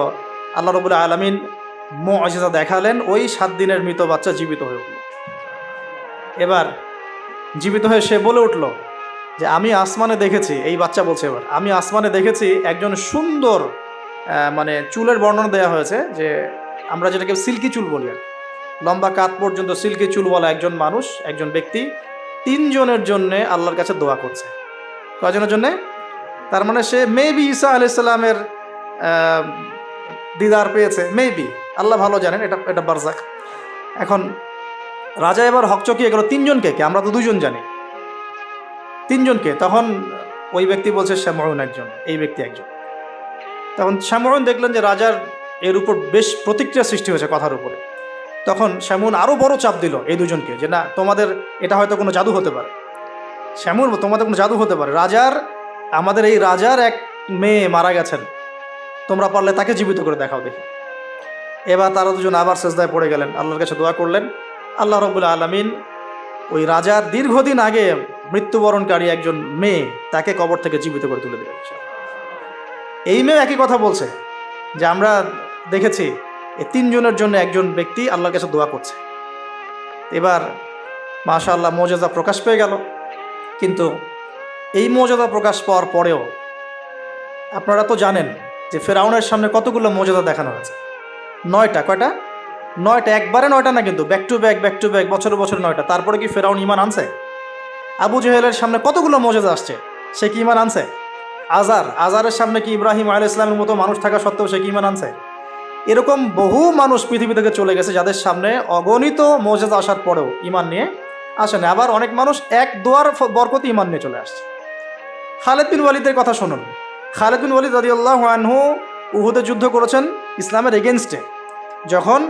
আল্লাহ রাব্বুল আলামিন মুআজিজা দেখালেন, ওই 7 দিনের মৃত বাচ্চা জীবিত হয়ে উঠল। এবার জীবিত হয়ে সে বলে উঠল যে আমি আসমানে দেখেছি, এই বাচ্চা বলছে, এবার আমি আসমানে দেখেছি একজন সুন্দর মানে চুলের বর্ণনা দেওয়া হয়েছে যে আমরা যেটাকে সিল্কি চুল বলি আর কি, লম্বা কাত পর্যন্ত সিল্কি চুলওয়ালা একজন মানুষ, একজন ব্যক্তি 3 জনের জন্যে আল্লাহর কাছে দোয়া করছে। কয়জনের জন্যে? তার মানে সে মেবি ঈসা আলাইহিস সালামের দিদার পেয়েছে, মেবি, আল্লাহ ভালো জানেন, এটা বারজাক। এখন রাজা এবার হকচকিয়ে গেল, 3 জনকে কে? আমরা তো 2 জন জানি, 3 জনকে। তখন ওই ব্যক্তি বলছে শামউন একজন, এই ব্যক্তি একজন। তখন শামউন দেখলেন যে রাজার এর উপর বেশ প্রতিক্রিয়া সৃষ্টি হয়েছে কথার উপরে। তখন শামউন আরও বড় চাপ দিল এই 2 জনকে যে না, তোমাদের এটা হয়তো কোনো জাদু হতে পারে। শামউন, তোমাদের কোনো জাদু হতে পারে, আমাদের এই রাজার এক মেয়ে মারা গেছেন, তোমরা পারলে তাকে জীবিত করে দেখাও দেখি। এবার তারা 2 জন আবার সেজদায় পড়ে গেলেন, আল্লাহর কাছে দোয়া করলেন। আল্লাহ রাব্বুল আলামিন ওই রাজার দীর্ঘদিন আগে মৃত্যুবরণকারী একজন মেয়ে, তাকে কবর থেকে জীবিত করে তুলে দিলেন। এই মেয়ে একই কথা বলছে যে আমরা দেখেছি এই 3 জনের জন্য একজন ব্যক্তি আল্লাহর কাছে দোয়া করছে। এবার মাশাআল্লাহ মুআজিজা প্রকাশ পেয়ে গেল। কিন্তু এই মুআজিজা প্রকাশ পাওয়ার পরেও আপনারা তো জানেন যে ফেরাউনের সামনে কতগুলো মুআজিজা দেখানো হয়েছে, 9টা। কয়টা? 9টা, একবারে 9টা না, কিন্তু ব্যাক টু ব্যাক বছর বছর 9টা। তারপরে কি ফেরাউন ঈমান আনছে? আবু জেহেলের সামনে কতগুলো মুআজিজা আসছে, সে কি ঈমান আনছে? আজারের সামনে কি ইব্রাহিম আলাইহিস সালামের মতো মানুষ থাকা সত্ত্বেও সে কি ঈমান আনছে? এরকম বহু মানুষ পৃথিবী থেকে চলে গেছে যাদের সামনে অগণিত মুআজিজা আসার পরেও ঈমান নিয়ে আসে না। আবার অনেক মানুষ এক দোয়ার বরকতে ঈমান নিয়ে চলে আসছে। খালিদ বিন ওয়ালিদের কথা শুনুন। খালিদ বিন ওয়ালিদ রাদিয়াল্লাহু আনহু উহুদে যুদ্ধ করেছেন ইসলামের এগেনস্টে। যখন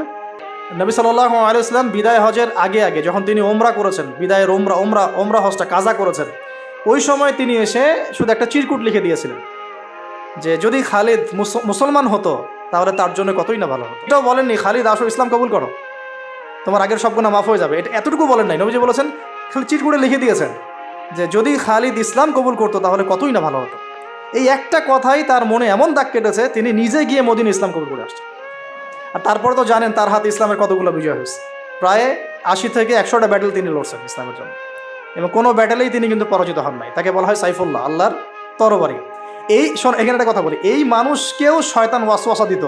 নবী সাল্লাল্লাহু আলাইহি ওয়াসাল্লাম বিদায় হজের আগে যখন তিনি ওমরা করেছেন, বিদায়ের ওমরা হজটা কাজা করেছেন, ওই সময় তিনি এসে শুধু একটা চিরকুট লিখে দিয়েছিলেন যে যদি খালিদ মুসলমান হতো তাহলে তার জন্য কতই না ভালো হতো। এটাও বলেননি খালিদ আসো ইসলাম কবুল করো, তোমার আগের সব গুনাহ মাফ হয়ে যাবে, এটা এতটুকু বলেন নাই। নবীজি বলেছেন, খালি চিরকুটে লিখে দিয়েছেন যে যদি খালিদ ইসলাম কবুল করতো তাহলে কতই না ভালো হতো। এই একটা কথাই তার মনে এমন দাগ কেটেছে, তিনি নিজে গিয়ে মদিনা ইসলাম কবুল করে আসছেন। আর তারপরে তো জানেন তার হাতে ইসলামের কতগুলো বিজয় হয়েছে, প্রায় 80 থেকে 100টা ব্যাটেল তিনি লড়ছেন ইসলামের জন্য, এবং কোনো ব্যাটেলেই তিনি কিন্তু পরাজিত হন নাই। তাকে বলা হয় সাইফুল্লাহ, আল্লাহর তরবারি। এখানে একটা কথা বলি, এই মানুষকেও শয়তান ওয়াসওয়াসা দিত।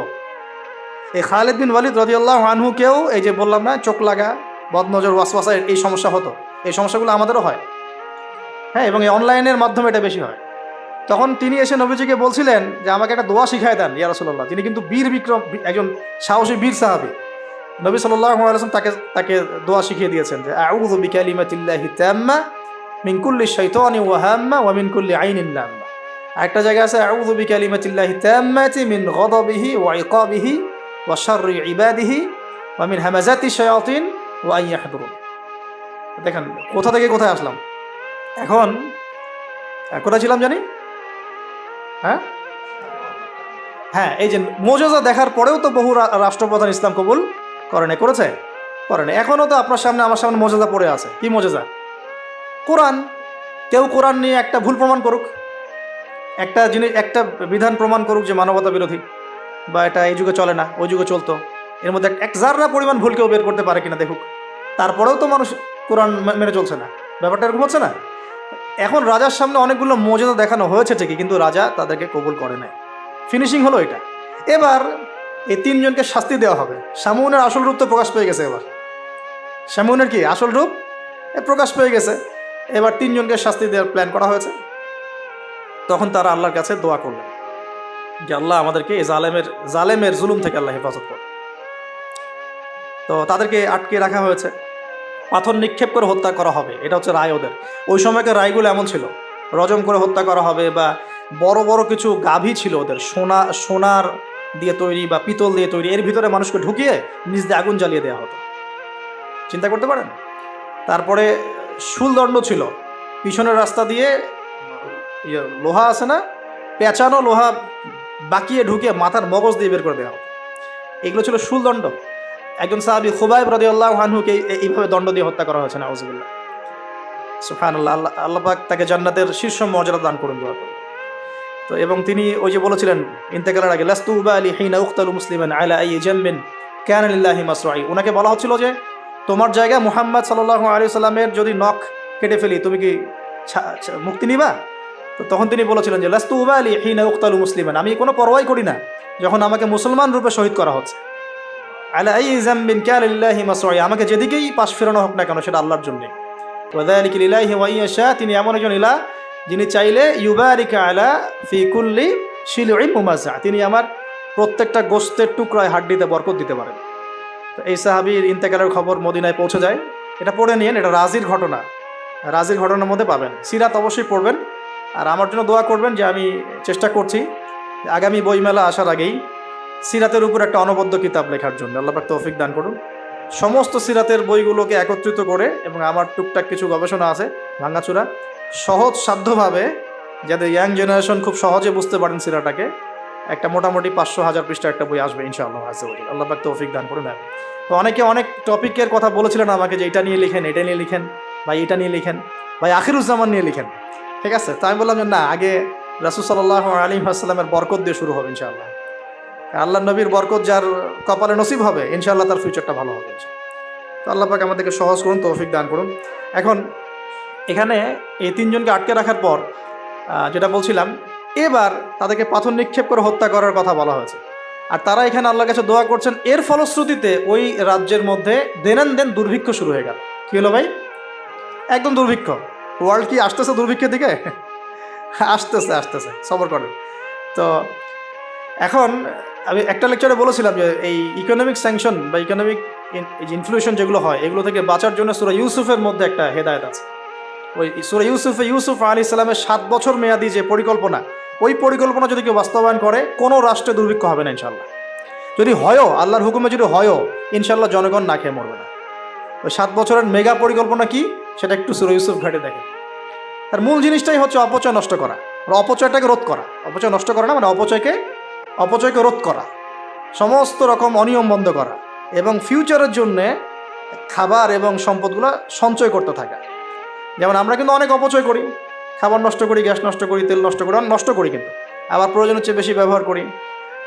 এই খালিদ বিন ওয়ালিদ রাদিয়াল্লাহু আনহুকেও এই যে বললাম না, চোখ লাগা, বদনজর, ওয়াসওয়াসা, এই সমস্যা হতো। এই সমস্যাগুলো আমাদেরও হয়, হ্যাঁ, এবং এই অনলাইনের মাধ্যমে এটা বেশি হয়। তখন তিনি এসে নবীজিকে বলছিলেন যে আমাকে একটা দোয়া শিখায় দেন ইয়া রাসূলুল্লাহ। তিনি কিন্তু বীর বিক্রম, একজন সাহসী বীর সাহাবী। নবী সাল্লাল্লাহু আলাইহি ওয়াসাল্লাম তাকে দোয়া শিখিয়ে দিয়েছেন যে আউযু বিকালিমাতিল্লাহি তাম্মা মিন কুল্লি শাইতানি ওয়া হাম্মা ওয়া মিন কুল্লি আইনিন লাম্মা। একটা জায়গা আছে আউযু বিকালিমাতিল্লাহি তাম্মাতি মিন গাদাবিহি ওয়া ইকাবিহি ওয়া শাররি ইবাদিহি ওয়া মিন হামাজাতি শায়াতিন ওয়া আন ইয়াহদুরুন। দেখেন কোথা থেকে কোথায় আসলাম। এখন কোথায় ছিলাম জানি? হ্যাঁ, এই যে মুআজিজা দেখার পরেও তো বহু রাষ্ট্রপ্রধান ইসলাম কবুল করেছে। এখনও তো আপনার সামনে আমার সামনে মুআজিজা পড়ে আছে। কি মুআজিজা? কোরআন। কেউ কোরআন নিয়ে একটা ভুল প্রমাণ করুক, একটা বিধান প্রমাণ করুক যে মানবতা বিরোধী, বা এটা এই যুগে চলে না, ওই যুগে চলতো, এর মধ্যে এক জাররা পরিমাণ ভুল কেউ বের করতে পারে কিনা দেখুক। তারপরেও তো মানুষ কোরআন মেনে চলছে না। ব্যাপারটা এরকম হচ্ছে না? এখন রাজার সামনে অনেকগুলো মুআজিজা দেখানো হয়েছে ঠিকই, কিন্তু রাজা তাদেরকে কবুল করে নাই। ফিনিশিং হলো এটা। এবার এই 3 জনকে শাস্তি দেওয়া হবে। শামউনের আসল রূপ তো প্রকাশ পেয়ে গেছে। এবার শামউনের কি আসল রূপ প্রকাশ পেয়ে গেছে। এবার 3 জনকে শাস্তি দেওয়ার প্ল্যান করা হয়েছে। তখন তারা আল্লাহর কাছে দোয়া করলেন যে আল্লাহ আমাদেরকে এই জালেমের জুলুম থেকে আল্লাহ হেফাজত করুন। তো তাদেরকে আটকে রাখা হয়েছে, পাথর নিক্ষেপ করে হত্যা করা হবে, এটা হচ্ছে রায় ওদের। ওই সময়কার রায়গুলো এমন ছিল, রজম করে হত্যা করা হবে, বা বড় বড় কিছু গাভী ছিল ওদের, সোনার দিয়ে তৈরি বা পিতল দিয়ে তৈরি, এর ভিতরে মানুষকে ঢুকিয়ে নিজ দিয়ে আগুন জ্বালিয়ে দেওয়া হতো। চিন্তা করতে পারেন। তারপরে শুলদণ্ড ছিল, পিছনের রাস্তা দিয়ে লোহা আছে না, পেঁচানো লোহা বাকিয়ে ঢুকিয়ে মাথার মগজ দিয়ে বের করে দেওয়া হতো। এগুলো ছিল শুলদণ্ড। একজন সাহাবী খুবাইব রাদিয়াল্লাহু আনহুকে এইভাবে দণ্ড দিয়ে হত্যা করা হয়েছে, নাউযুবিল্লাহ। সুবহানাল্লাহ, আল্লাহ পাক তাকে জান্নাতের শীর্ষ মর্যাদা দান করুন, দোয়া করি। তো এবং তিনি ওই যে বলেছিলেন ইন্তেকালের আগে, লাস্তু উবালি হিনা উকতালু মুসলিমান আলা আই জামবিন কানা লিল্লাহি মাসরাই, ওনাকে বলা হচ্ছিল যে তোমার জায়গায় মুহাম্মদ সাল্লাল্লাহু আলাইহি সাল্লামের যদি নখ কেটে ফেলি তুমি কি মুক্তি নিবা? তো তখন তিনি বলেছিলেন যে লাস্তু উবালি হিনা উকতালু মুসলিমান, আমি কোনো পরোয়াই করি না যখন আমাকে মুসলমান রূপে শহীদ করা হচ্ছে। আলা আই জামবিন কানা লিল্লাহি মাসরাই, আমাকে যেদিকেই পাশ ফেরানো হোক না কেন সেটা আল্লাহর জন্য। ওয়াযালিকা লিল্লাহি ওয়া ইয়াশা, তিনি এমন একজন ইলাহ যিনি চাইলে ইউবারিকা আলা ফি কুল্লি শিলউইন মুমাজ্জা, তিনি আমার প্রত্যেকটা গোস্তের টুকরায় হাড্ডিতে বরকত দিতে পারেন। তো এই সাহাবীর ইন্তেকালের খবর মদিনায় পৌঁছে যায়। এটা পড়ে নিয়েন, এটা রাজির ঘটনা, রাজির ঘটনার মধ্যে পাবেন। সিরাত অবশ্যই পড়বেন, আর আমার জন্য দোয়া করবেন যে আমি চেষ্টা করছি আগামী বইমেলা আসার আগেই সিরাতের উপর একটা অনবদ্য কিতাব লেখার জন্য। আল্লাহ পাক তৌফিক দান করুন। সমস্ত সিরাতের বইগুলোকে একত্রিত করে, এবং আমার টুকটাক কিছু গবেষণা আছে ভাঙাচুরা, সহজ সাধ্যভাবে যাতে ইয়াং জেনারেশন খুব সহজে বুঝতে পারেন সিরাটাকে, একটা মোটামুটি 500-1000 পৃষ্ঠা একটা বই আসবে ইনশাআল্লাহ আজ্জা ওয়া জাল্লা। আল্লাহ পাক তৌফিক দান করুন। তো অনেকে অনেক টপিকের কথা বলেছিলেন আমাকে যে এটা নিয়ে লিখেন, এটা নিয়ে লিখেন, ভাই এটা নিয়ে লিখেন, ভাই আখিরুজ্জামান নিয়ে লিখেন, ঠিক আছে? তো আমি বললাম যে না, আগে রাসূল সাল্লাল্লাহু আলাইহি ওয়াসাল্লামের বরকত দিয়ে শুরু হবে ইনশাআল্লাহ। আল্লাহ নবীর বরকত যার কপালে নসিব হবে ইনশাআল্লাহ তার ফিউচারটা ভালো হবে। তো আল্লাহ পাক আমাদেরকে সহজ করুন, তৌফিক দান করুন। এখন এখানে এই তিনজনকে আটকে রাখার পর যেটা বলছিলাম, এবার তাদেরকে পাথর নিক্ষেপ করে হত্যা করার কথা বলা হয়েছে, আর তারা এখানে আল্লাহর কাছে দোয়া করছেন। এর ফলশ্রুতিতে ওই রাজ্যের মধ্যে দেন দুর্ভিক্ষ শুরু হয়ে গেল। কী হলো ভাই? একদম দুর্ভিক্ষ। ওয়ার্ল্ড কি আসতেছে দুর্ভিক্ষের দিকে? আসতেছে, সবর করেন। তো এখন আমি একটা লেকচারে বলেছিলাম যে এই ইকোনমিক স্যাংশন বা ইকোনমিক ইনফ্লুয়েশন যেগুলো হয়, এগুলো থেকে বাঁচার জন্য সূরা ইউসুফের মধ্যে একটা হেদায়েত আছে। ওই সূরা ইউসুফ আলাইহিস সালামের 7 বছর মেয়াদি যে পরিকল্পনা, ওই পরিকল্পনা যদি কেউ বাস্তবায়ন করে কোনো রাষ্ট্রে দুর্ভিক্ষ হবে না ইনশাল্লাহ। যদি হয়ও, আল্লাহর হুকুমে যদি হয়ও, ইনশাল্লাহ জনগণ না খেয়ে মরবে না। ওই 7 বছরের মেগা পরিকল্পনা কি সেটা একটু সূরা ইউসুফ ঘাটে দেখেন। তার মূল জিনিসটাই হচ্ছে অপচয় নষ্ট করা, অপচয়টাকে রোধ করা। অপচয় নষ্ট করা না, মানে অপচয়কে রোধ করা, সমস্ত রকম অনিয়ম বন্ধ করা, এবং ফিউচারের জন্যে খাবার এবং সম্পদগুলো সঞ্চয় করতে থাকা। যেমন আমরা কিন্তু অনেক অপচয় করি, খাবার নষ্ট করি, গ্যাস নষ্ট করি, তেল নষ্ট করি, নষ্ট করি, কিন্তু আবার প্রয়োজনের চেয়ে বেশি ব্যবহার করি।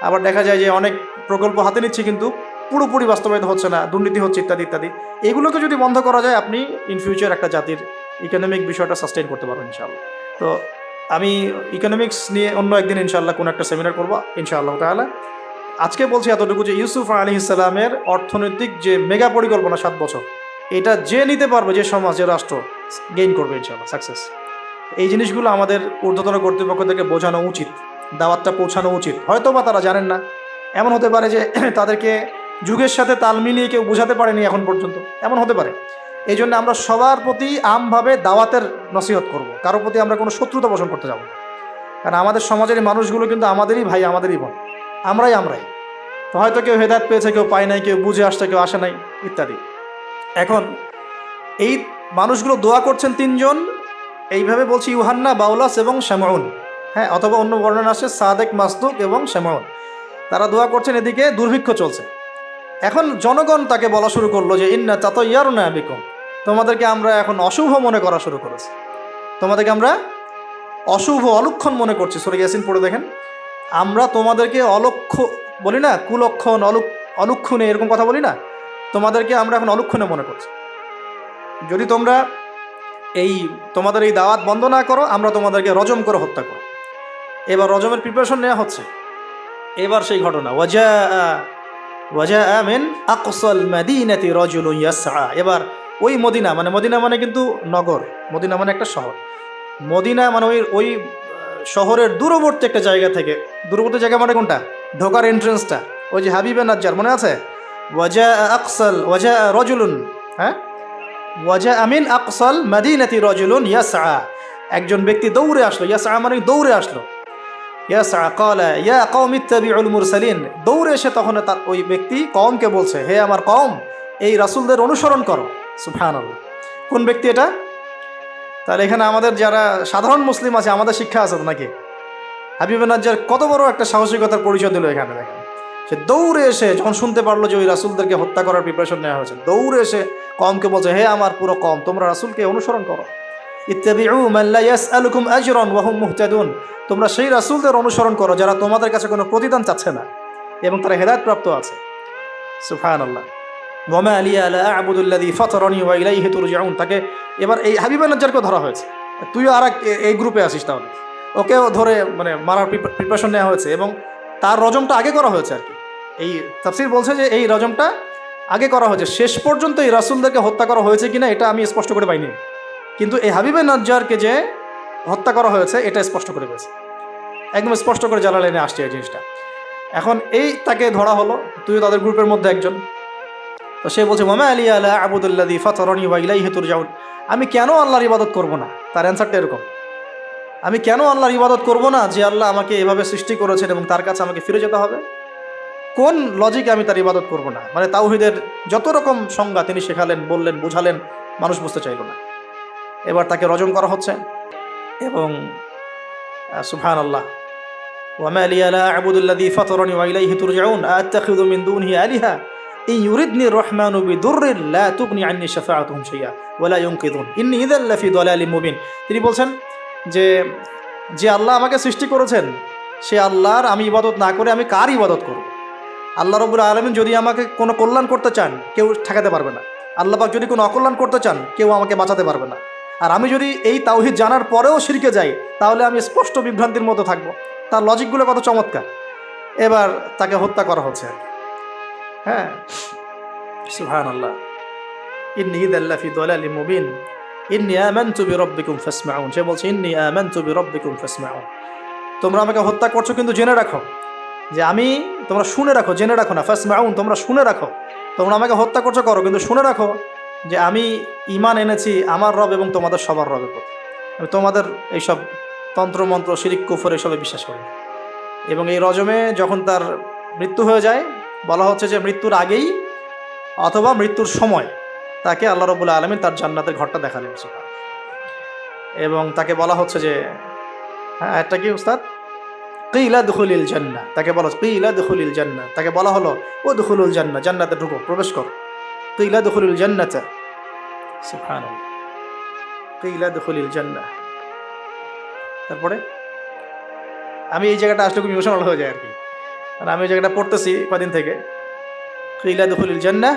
আবার দেখা যায় যে অনেক প্রকল্প হাতে নিচ্ছি কিন্তু পুরোপুরি বাস্তবায়িত হচ্ছে না, দুর্নীতি হচ্ছে, ইত্যাদি ইত্যাদি। এগুলোকে যদি বন্ধ করা যায়, আপনি ইন ফিউচার একটা জাতির ইকোনমিক বিষয়টা সাস্টেইন করতে পারবেন ইনশাআল্লাহ। তো আমি ইকোনমিক্স নিয়ে অন্য একদিন ইনশাআল্লাহ কোনো একটা সেমিনার করবো ইনশাআল্লাহ তাআলা। আজকে বলছি এতটুকু যে ইউসুফ আলাইহিস সালামের অর্থনৈতিক যে মেগা পরিকল্পনা 7 বছর, এটা যে নিতে পারবে, যে সমাজ, যে রাষ্ট্র গেইন করবে ইনশাআল্লাহ, সাকসেস। এই জিনিসগুলো আমাদের ঊর্ধ্বতন কর্তৃপক্ষ থেকে বোঝানো উচিত, দাওয়াতটা পৌঁছানো উচিত। হয়তো বা তারা জানেন না, এমন হতে পারে যে তাদেরকে যুগের সাথে তাল মিলিয়ে কেউ বোঝাতে পারেনি এখন পর্যন্ত, এমন হতে পারে। এই জন্য আমরা সবার প্রতি আমভাবে দাওয়াতের নসিহত করব, কারোর প্রতি আমরা কোনো শত্রুতা পোষণ করতে যাব না। কারণ আমাদের সমাজের মানুষগুলো কিন্তু আমাদেরই ভাই, আমাদেরই বোন, আমরাই। তো হয়তো কেউ হেদায়েত পেয়েছে, কেউ পায় নাই, কেউ বুঝে আসছে, কেউ আসে নাই, ইত্যাদি। এখন এই মানুষগুলো দোয়া করছেন তিনজন, এইভাবে বলছি, ইউহান্না, বাউলাস এবং শামউন, হ্যাঁ, অথবা অন্য বর্ণনা আছে সাদেক, মাসদুক এবং শামউন। তারা দোয়া করছেন, এদিকে দুর্ভিক্ষ চলছে। এখন জনগণ তাকে বলা শুরু করলো যে ইন্না তাতায়্যারনা বিকুম, তোমাদেরকে আমরা এখন অশুভ মনে করা শুরু করেছি, তোমাদেরকে আমরা অশুভ, অলক্ষণ মনে করছি। সূরা ইয়াসিন পড়ে দেখেন, আমরা তোমাদেরকে অলক্ষ্য বলি না, কুলক্ষণ, অলক্ষণে, এরকম কথা বলি না, তোমাদেরকে আমরা এখন অলক্ষণে মনে করছি। যদি তোমরা তোমাদের এই দাওয়াত বন্ধ না করো, আমরা তোমাদেরকে রজম করে হত্যা করো। এবার রজমের প্রিপারেশন নেওয়া হচ্ছে। এবার সেই ঘটনা, ওয়াজা মিন আকসাল মাদিনাতি রাজুলুন ইয়াসআ। এবার ওই মদিনা মানে কিন্তু নগর, মদিনা মানে একটা শহর, মদিনা মানে ওই শহরের দূরবর্তী একটা জায়গা থেকে, দূরবর্তী জায়গা মানে কোনটা? ঢোকার এন্ট্রেন্সটা, ওই যে হাবিবে নাজ্জার, মনে আছে? ওয়াজা রাজুলুন, হ্যাঁ, ওয়াজা মিন আকসাল মাদিনাতি রাজুলুন ইয়াসআ, একজন ব্যক্তি দৌড়ে আসলো। ইয়াসআ মানে দৌড়ে আসলো। ইয়াসআ ক্বালা ইয়া কওমি ইত্তাবিউল মুরসালিন, দৌড়ে এসে তখন তার ওই ব্যক্তি কওমকে বলছে, হে আমার কওম, এই রাসূলদের অনুসরণ করো। সুবহানাল্লাহ। কোন ব্যক্তি এটা? তাহলে এখানে আমাদের যারা সাধারণ মুসলিম আছে, আমাদের শিক্ষা আছে নাকি? হাবিবে নাজ্জার কত বড় একটা সাহসিকতার পরিচয় দিল এখানে। দেখেন, সে দৌড়ে এসে যখন শুনতে পারলো যে ওই রাসূলদেরকে হত্যা করার প্রিপারেশন নেওয়া হয়েছে, দৌড়ে এসে কওমকে বলছে, হে আমার পুরো কওম, তোমরা রাসূলকে অনুসরণ করো। ইত্তাবিউ মান লা ইয়াসআলুকুম আজরান ওয়া হুম মুহতাদুন, তোমরা সেই রাসূলদের অনুসরণ করো যারা তোমাদের কাছে কোনো প্রতিদান চাচ্ছে না এবং তারা হেদায়েত প্রাপ্ত আছে। সুবহানাল্লাহ। ওয়া মা লিয়া লা আ'বুদু আল্লাযী ফাতারানি ওয়া ইলাইহি তুরজাউন, তাকে এবার এই হাবিব নাজ্জারকে ধরা হয়েছে, তুইও আর এই গ্রুপে আছিস, তাহলে ওকেও ধরে মানে মারার প্রিপারেশন নেওয়া হয়েছে এবং তার রজমটা আগে করা হয়েছে আর কি। এই তাফসীর বলছে যে এই রজমটা আগে করা হয়েছে, শেষ পর্যন্ত এই রাসূলদেরকে হত্যা করা হয়েছে কিনা এটা আমি স্পষ্ট করে পাইনি, কিন্তু এই হাবিবে নাজ্জারকে যে হত্যা করা হয়েছে এটা স্পষ্ট করে বলেছে, একদম স্পষ্ট করে জালালাইনে আসছে এই জিনিসটা। এখন এই তাকে ধরা হলো, তুই তাদের গ্রুপের মধ্যে একজন। তো সে বলছে ওয়া মা লিয়া লা আ'বুদু আল্লাযী ফাতারানি ওয়া ইলাইহি তুরজাউন, আমি কেন আল্লাহর ইবাদত করব না? তার অ্যান্সারটা এরকম, আমি কেন আল্লাহর ইবাদত করব না যে আল্লাহ আমাকে এভাবে সৃষ্টি করেছেন এবং তার কাছে আমাকে ফিরে যেতে হবে? কোন লজিকে আমি তার ইবাদত করব না? মানে তাওহীদের যত রকম সংজ্ঞা তিনি শেখালেন, বললেন, বুঝালেন, মানুষ বুঝতে চাইল না। এবার তাকে রজম করা হচ্ছে এবং সুবহানাল্লাহ, ওয়া মা লিয়া লা আ'বুদু আল্লাযী ফাতারানি ওয়া ইলাইহি তুরজাউন আ'তাখিযু মিন দুনিহি আলিহা ইন ইউরিদনি আর-রাহমানু বিদুররিন লা তুগনি আন্নী শাফাআতুহুম শাইআ ওয়া লা ইউনকিযুন ইন্নী ইযাল লাফি দালালিম মুবিন। তিনি বলছেন যে আল্লাহ আমাকে সৃষ্টি করেছেন সে আল্লাহর আমি ইবাদত না করে আমি কার ইবাদত করব? আল্লাহ রাব্বুল আলামিন যদি আমাকে কোনো কল্যাণ করতে চান কেউ ঠেকাতে পারবে না, আল্লাহ পাক যদি কোনো অকল্যাণ করতে চান কেউ আমাকে বাঁচাতে পারবে না। আর আমি যদি এই তাওহীদ জানার পরেও শিরকে যাই তাহলে আমি স্পষ্ট বিভ্রান্তির মতো থাকবো। তার লজিকগুলো কত চমৎকার। এবার তাকে হত্যা করা হচ্ছে আর কি। হ্যাঁ, সুবহানাল্লাহ। ইন্নী ইযাল লাফি দালালিম মুবিন ইন্নী আমানতু বিরাব্বিকুম ফাসমাউন, সে বলছে ইন্নী আমানতু বিরাব্বিকুম ফাসমাউন, তোমরা আমাকে হত্যা করছো কিন্তু জেনে রাখো যে আমি, তোমরা শুনে রাখো, জেনে রাখো না, ফাসমাউন তোমরা শুনে রাখো, তোমরা আমাকে হত্যা করছো করো কিন্তু শুনে রাখো যে আমি ঈমান এনেছি আমার রব এবং তোমাদের সবার রবের প্রতি। আমি তোমাদের এইসব তন্ত্রমন্ত্র শিরিক কুফর এসবে বিশ্বাস করি না। এবং এই রজমে যখন তার মৃত্যু হয়ে যায় বলা হচ্ছে যে মৃত্যুর আগেই অথবা মৃত্যুর সময় তাকে আল্লাহ রাব্বুল আলামিন তার জান্নাতের ঘরটা দেখালেন এবং তাকে বলা হচ্ছে যে হ্যাঁ একটা কি উস্তাদ, কিলা দুখুলিল জান্নাহ, তাকে বলা কিলা দুখুলিল জান্নাহ, তাকে বলা হলো ও দুখুলুল জান্নাহ, জান্নাতে ঢুকো, প্রবেশ করো, কিলা দুখুলিল জান্নাতা, সুবহানাল্লাহ, কিলা দুখুলিল জান্নাহ। তারপরে আমি এই জায়গাটা আসলে খুব ইমোশনাল হয়ে যায় আর কি, মানে আমি এই জায়গাটা পড়তেছি কদিন থেকে, কিলা দুখুলিল জান্নাহ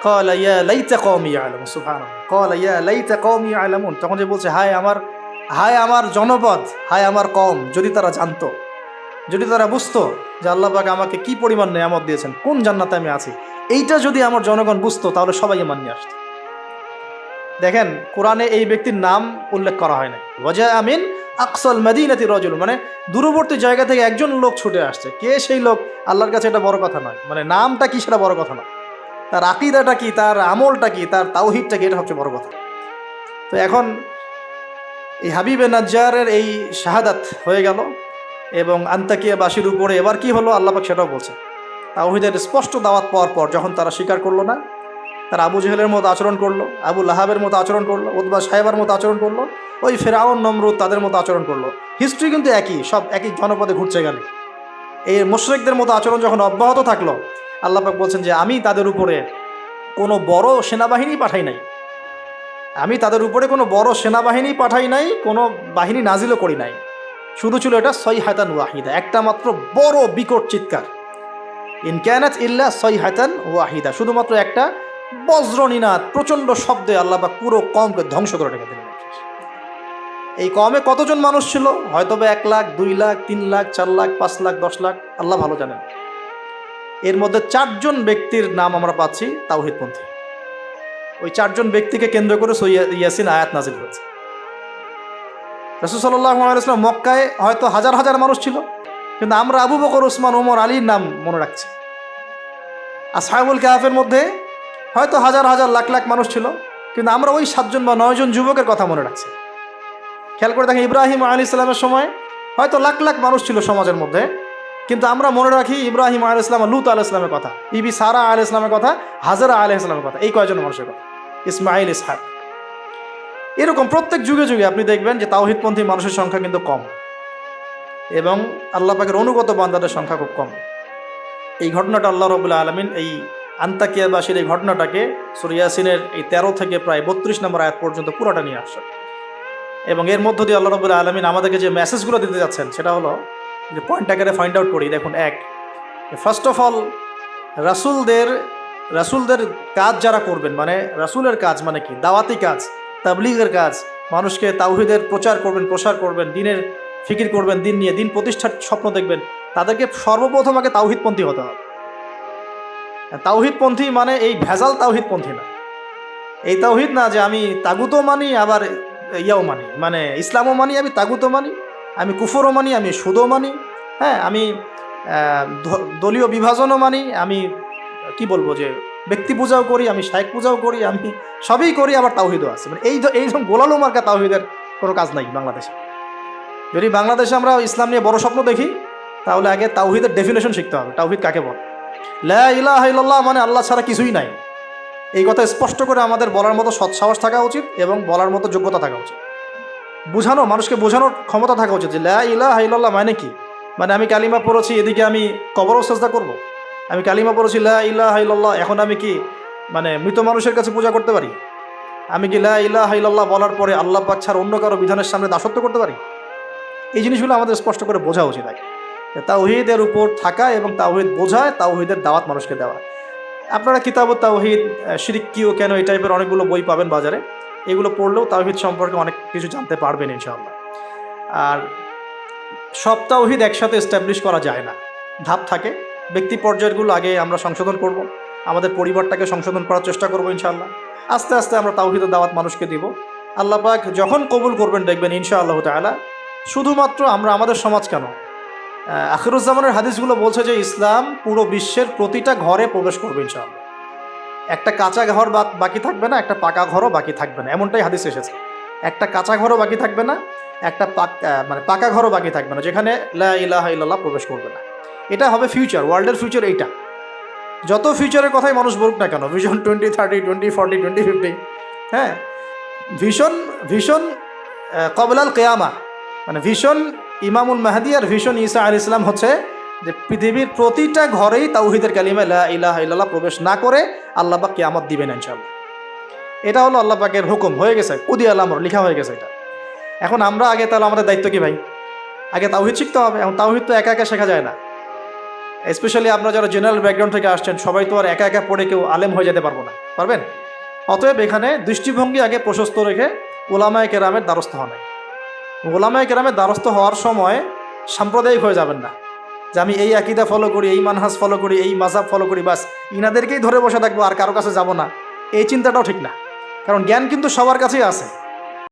ক্বালা ইয়া লাইতা কওমি ইয়ালামুন, সুবহানাল্লাহ, ক্বালা ইয়া লাইতা কওমি ইয়ালামুন, তখন যে বলছে হায় আমার জনপদ, হায় আমার কওম, যদি তারা জানতো, যদি তারা বুঝতো যে আল্লাহ পাক আমাকে কি পরিমাণ নেয়ামত দিয়েছেন, কোন জান্নাতে আমি আছি, এইটা যদি আমার জনগণ বুঝতো তাহলে সবাই ঈমান নিয়ে আসতো। দেখেন কোরআনে এই ব্যক্তির নাম উল্লেখ করা হয় না, ওয়াজা আমিন আকসাল মাদিনাতি রাজুল, মানে দূরবর্তী জায়গা থেকে একজন লোক ছুটে আসছে, কে সেই লোক আল্লাহর কাছে এটা বড় কথা নয়, মানে নামটা কি সেটা বড় কথা নয়, তার আকীদাটা কি, তার আমলটা কি, তার তাওহীদটা কি, এটা সবচেয়ে বড় কথা। তো এখন এই হাবিবে নাজ্জারের এই শাহাদাত হয়ে গেল এবং আন্তাকিয়াবাসীর উপরে এবার কি হলো আল্লাহ পাক সেটাও বলছে। তাওহীদের স্পষ্ট দাওয়াত পাওয়ার পর যখন তারা স্বীকার করলো না, তারা আবু জেহেলের মতো আচরণ করলো, আবু লাহাবের মতো আচরণ করলো, উতবা সাহেবার মতো আচরণ করলো, ওই ফেরাউন নমরুদ তাদের মতো আচরণ করলো, হিস্ট্রি কিন্তু একই, সব একই জনপদে ঘুরছে গেলে। এই মুশরিকদের মতো আচরণ যখন অব্যাহত থাকলো আল্লাহ পাক বলছেন যে আমি তাদের উপরে কোনো বড় সেনাবাহিনী পাঠাই নাই, আমি তাদের উপরে কোনো বড় সেনাবাহিনী পাঠাই নাই, কোনো বাহিনী নাজিলও করি নাই, শুধু ছিল এটা সাইহাতান ওয়াহিদা, একটা মাত্র বড় বিকট চিৎকার, ইন কানাত ইল্লা সাইহাতান ওয়াহিদা, শুধুমাত্র একটা বজ্রনিনাদ প্রচণ্ড শব্দে আল্লাহ পাক পুরো কওমকে ধ্বংস করে রেখে দিলেন। এই কওমে কতজন মানুষ ছিল? হয়তো বা 1 লাখ, 2 লাখ, 3 লাখ, 4 লাখ, 5 লাখ, 10 লাখ, আল্লাহ ভালো জানেন। এর মধ্যে 4 জন ব্যক্তির নাম আমরা পাচ্ছি তাওহীদপন্থী, ওই 4 জন ব্যক্তিকে কেন্দ্র করে সূরা ইয়াসিন আয়াত নাজিল হয়েছে। রাসূল সাল্লাল্লাহু আলাইহি ওয়াসাল্লাম মক্কায় হয়তো হাজার হাজার মানুষ ছিল, কিন্তু আমরা আবু বকর, ওসমান, ওমর, আলীর নাম মনে রাখছি। আসহাবুল কাহফের মধ্যে হয়তো হাজার হাজার লাখ লাখ মানুষ ছিল, কিন্তু আমরা ওই 7 জন বা 9 জন যুবকের কথা মনে রাখছি। খেয়াল করে দেখেন ইব্রাহিম আলাইহিস সালামের সময় হয়তো লাখ লাখ মানুষ ছিল সমাজের মধ্যে, কিন্তু আমরা মনে রাখি ইব্রাহিম আলাইহিস সালাম, লূত আলাইহিস সালামের কথা, বিবি সারা আলাইহিস সালামের কথা, হাজরা আলাইহিস সালামের কথা, এই কয়জন মানুষের কথা, ইসমাইল, ইসহাক। এরকম প্রত্যেক যুগে যুগে আপনি দেখবেন যে তাওহীদপন্থী মানুষের সংখ্যা কিন্তু কম এবং আল্লাহ পাকের অনুগত বান্দাদের সংখ্যা খুব কম। এই ঘটনাটা আল্লাহ রাব্বুল আলামিন এই আন্তাকিয়াবাসীর এই ঘটনাটাকে সূরা ইয়াসিনের এই 13 থেকে প্রায় 32 নম্বর আয়াত পর্যন্ত পুরোটা নিয়ে আসছে। এবং এর মধ্য দিয়ে আল্লাহ রাব্বুল আলামিন আমাদেরকে যে মেসেজগুলো দিতে যাচ্ছেন সেটা হলো, যে পয়েন্ট আকারে ফাইন্ড আউট করি। দেখুন, এক, ফার্স্ট অফ অল রাসূলদের কাজ যারা করবেন, মানে রাসূলের কাজ মানে কি? দাওয়াতি কাজ, তাবলীগের কাজ, মানুষকে তাওহীদের প্রচার করবেন, দ্বীনের ফিকির করবেন, দিন নিয়ে দিন প্রতিষ্ঠার স্বপ্ন দেখবেন, তাদেরকে সর্বপ্রথম আগে তাওহীদপন্থী হতে হবে। তাওহীদপন্থী মানে এই ভেজাল তাওহীদপন্থী না। এই তাওহীদ না যে আমি তাগুতও মানি আবার ইয়াও মানি, মানে ইসলামও মানি, আমি তাগুতও মানি, আমি কুফরও মানি, আমি সুদও মানি, হ্যাঁ, আমি দলীয় বিভাজনও মানি, আমি কি বলবো যে ব্যক্তি পূজাও করি, আমি শায়েখ পূজাও করি, আমি সবই করি, আবার তাওহীদও আছে। মানে এইরকম গোলালো মার্কা তাওহীদের কোনো কাজ নাই বাংলাদেশে। যদি বাংলাদেশে আমরা ইসলাম নিয়ে বড় স্বপ্ন দেখি, তাহলে আগে তাওহীদের ডেফিনেশন শিখতে হবে। তাওহীদ কাকে বলে? লা ইলাহা ইল্লাল্লাহ মানে আল্লাহ ছাড়া কিছুই নাই। এই কথা স্পষ্ট করে আমাদের বলার মতো সৎসাহস থাকা উচিত এবং বলার মতো যোগ্যতা থাকা উচিত। মানুষকে বোঝানোর ক্ষমতা থাকা উচিত যে লা ইলাহা ইল্লাল্লাহ মানে কি। মানে আমি কালিমা পড়েছি, এদিকে আমি কবরও সেজদা করব? আমি কালিমা পড়েছি লা ইলাহা ইল্লাল্লাহ, এখন আমি কি মানে মৃত মানুষের কাছে পূজা করতে পারি? আমি কি লা ইলাহা ইল্লাল্লাহ বলার পরে আল্লাহ পাক ছাড়া অন্য কারো বিধানের সামনে দাসত্ব করতে পারি? এই জিনিসগুলো আমাদের স্পষ্ট করে বোঝা উচিত আগে। তাওহীদের উপর থাকা এবং তাওহীদ বোঝায়, তাওহীদের দাওয়াত মানুষকে দেওয়া। আপনারা কিতাবুত তাওহীদ, শিরক কি ও কেন, এই টাইপের অনেকগুলো বই পাবেন বাজারে। এগুলো পড়লেও তাওহীদ সম্পর্কে অনেক কিছু জানতে পারবেন ইনশাআল্লাহ। আর সব তাওহীদ একসাথে এস্টাবলিশ করা যায় না, ধাপ থাকে। ব্যক্তি পর্যায়গুলো আগে আমরা সংশোধন করব, আমাদের পরিবারটাকে সংশোধন করার চেষ্টা করব ইনশাআল্লাহ। আস্তে আস্তে আমরা তাওহীদের দাওয়াত মানুষকে দিব। আল্লাহ পাক যখন কবুল করবেন দেখবেন ইনশাআল্লাহ তাআলা, শুধুমাত্র আমরা আমাদের সমাজ কেন, আখিরুজ্জামানের হাদিসগুলো বলছে যে ইসলাম পুরো বিশ্বের প্রতিটা ঘরে প্রবেশ করবে ইনশাআল্লাহ। একটা কাঁচা ঘর বাকি থাকবে না, একটা পাকা ঘরও বাকি থাকবে না, এমনটাই হাদিস এসেছে। একটা কাঁচা ঘরও বাকি থাকবে না, একটা পাকা ঘরও বাকি থাকবে না, যেখানে লা ইলাহা ইল্লাল্লাহ প্রবেশ করবে না। এটা হবে ফিউচার, ওয়ার্ল্ডের ফিউচার এইটা। যত ফিউচারের কথাই মানুষ বলুক না কেন, ভিশন 2030, 2040, 2050, হ্যাঁ, ভিশন কবলাল কিয়ামা, মানে ভিশন ইমামুল মাহদি আর ভিশন ঈসা আলাইহিস সালাম হচ্ছে যে পৃথিবীর প্রতিটা ঘরেই তাওহীদের কালিমা লা ইলাহা ইল্লাল্লাহ প্রবেশ না করে আল্লাহ পাক কিয়ামত দিবেন ইনশাআল্লাহ। এটা হলো আল্লাহ পাকের হুকুম, হয়ে গেছে, কুদি আল আমর, লেখা হয়ে গেছে এটা। এখন আমরা আগে, তাহলে আমাদের দায়িত্ব কি ভাই? আগে তাওহীদ শিখতে হবে। এখন তাওহীদ তো একা একা শেখা যায় না। স্পেশালি আপনারা যারা জেনারেল ব্যাকগ্রাউন্ড থেকে আসছেন, সবাই তো আর একা একা পড়ে কেউ আলেম হয়ে যেতে পারবো না, পারবেন? অতএব এখানে দৃষ্টিভঙ্গি আগে প্রশস্ত রেখে উলামায়ে কেরামের দ্বারস্থ হওয়া নাই। উলামায়ে কেরামের দ্বারস্থ হওয়ার সময় সাম্প্রদায়িক হয়ে যাবেন না, যে আমি এই আকীদা ফলো করি, এই মানহাজ ফলো করি, এই মাযহাব ফলো করি, বাস ইনাদেরকেই ধরে বসে থাকবো, আর কারো কাছে যাব না। এই চিন্তাটাও ঠিক না, কারণ জ্ঞান কিন্তু সবার কাছেই আছে।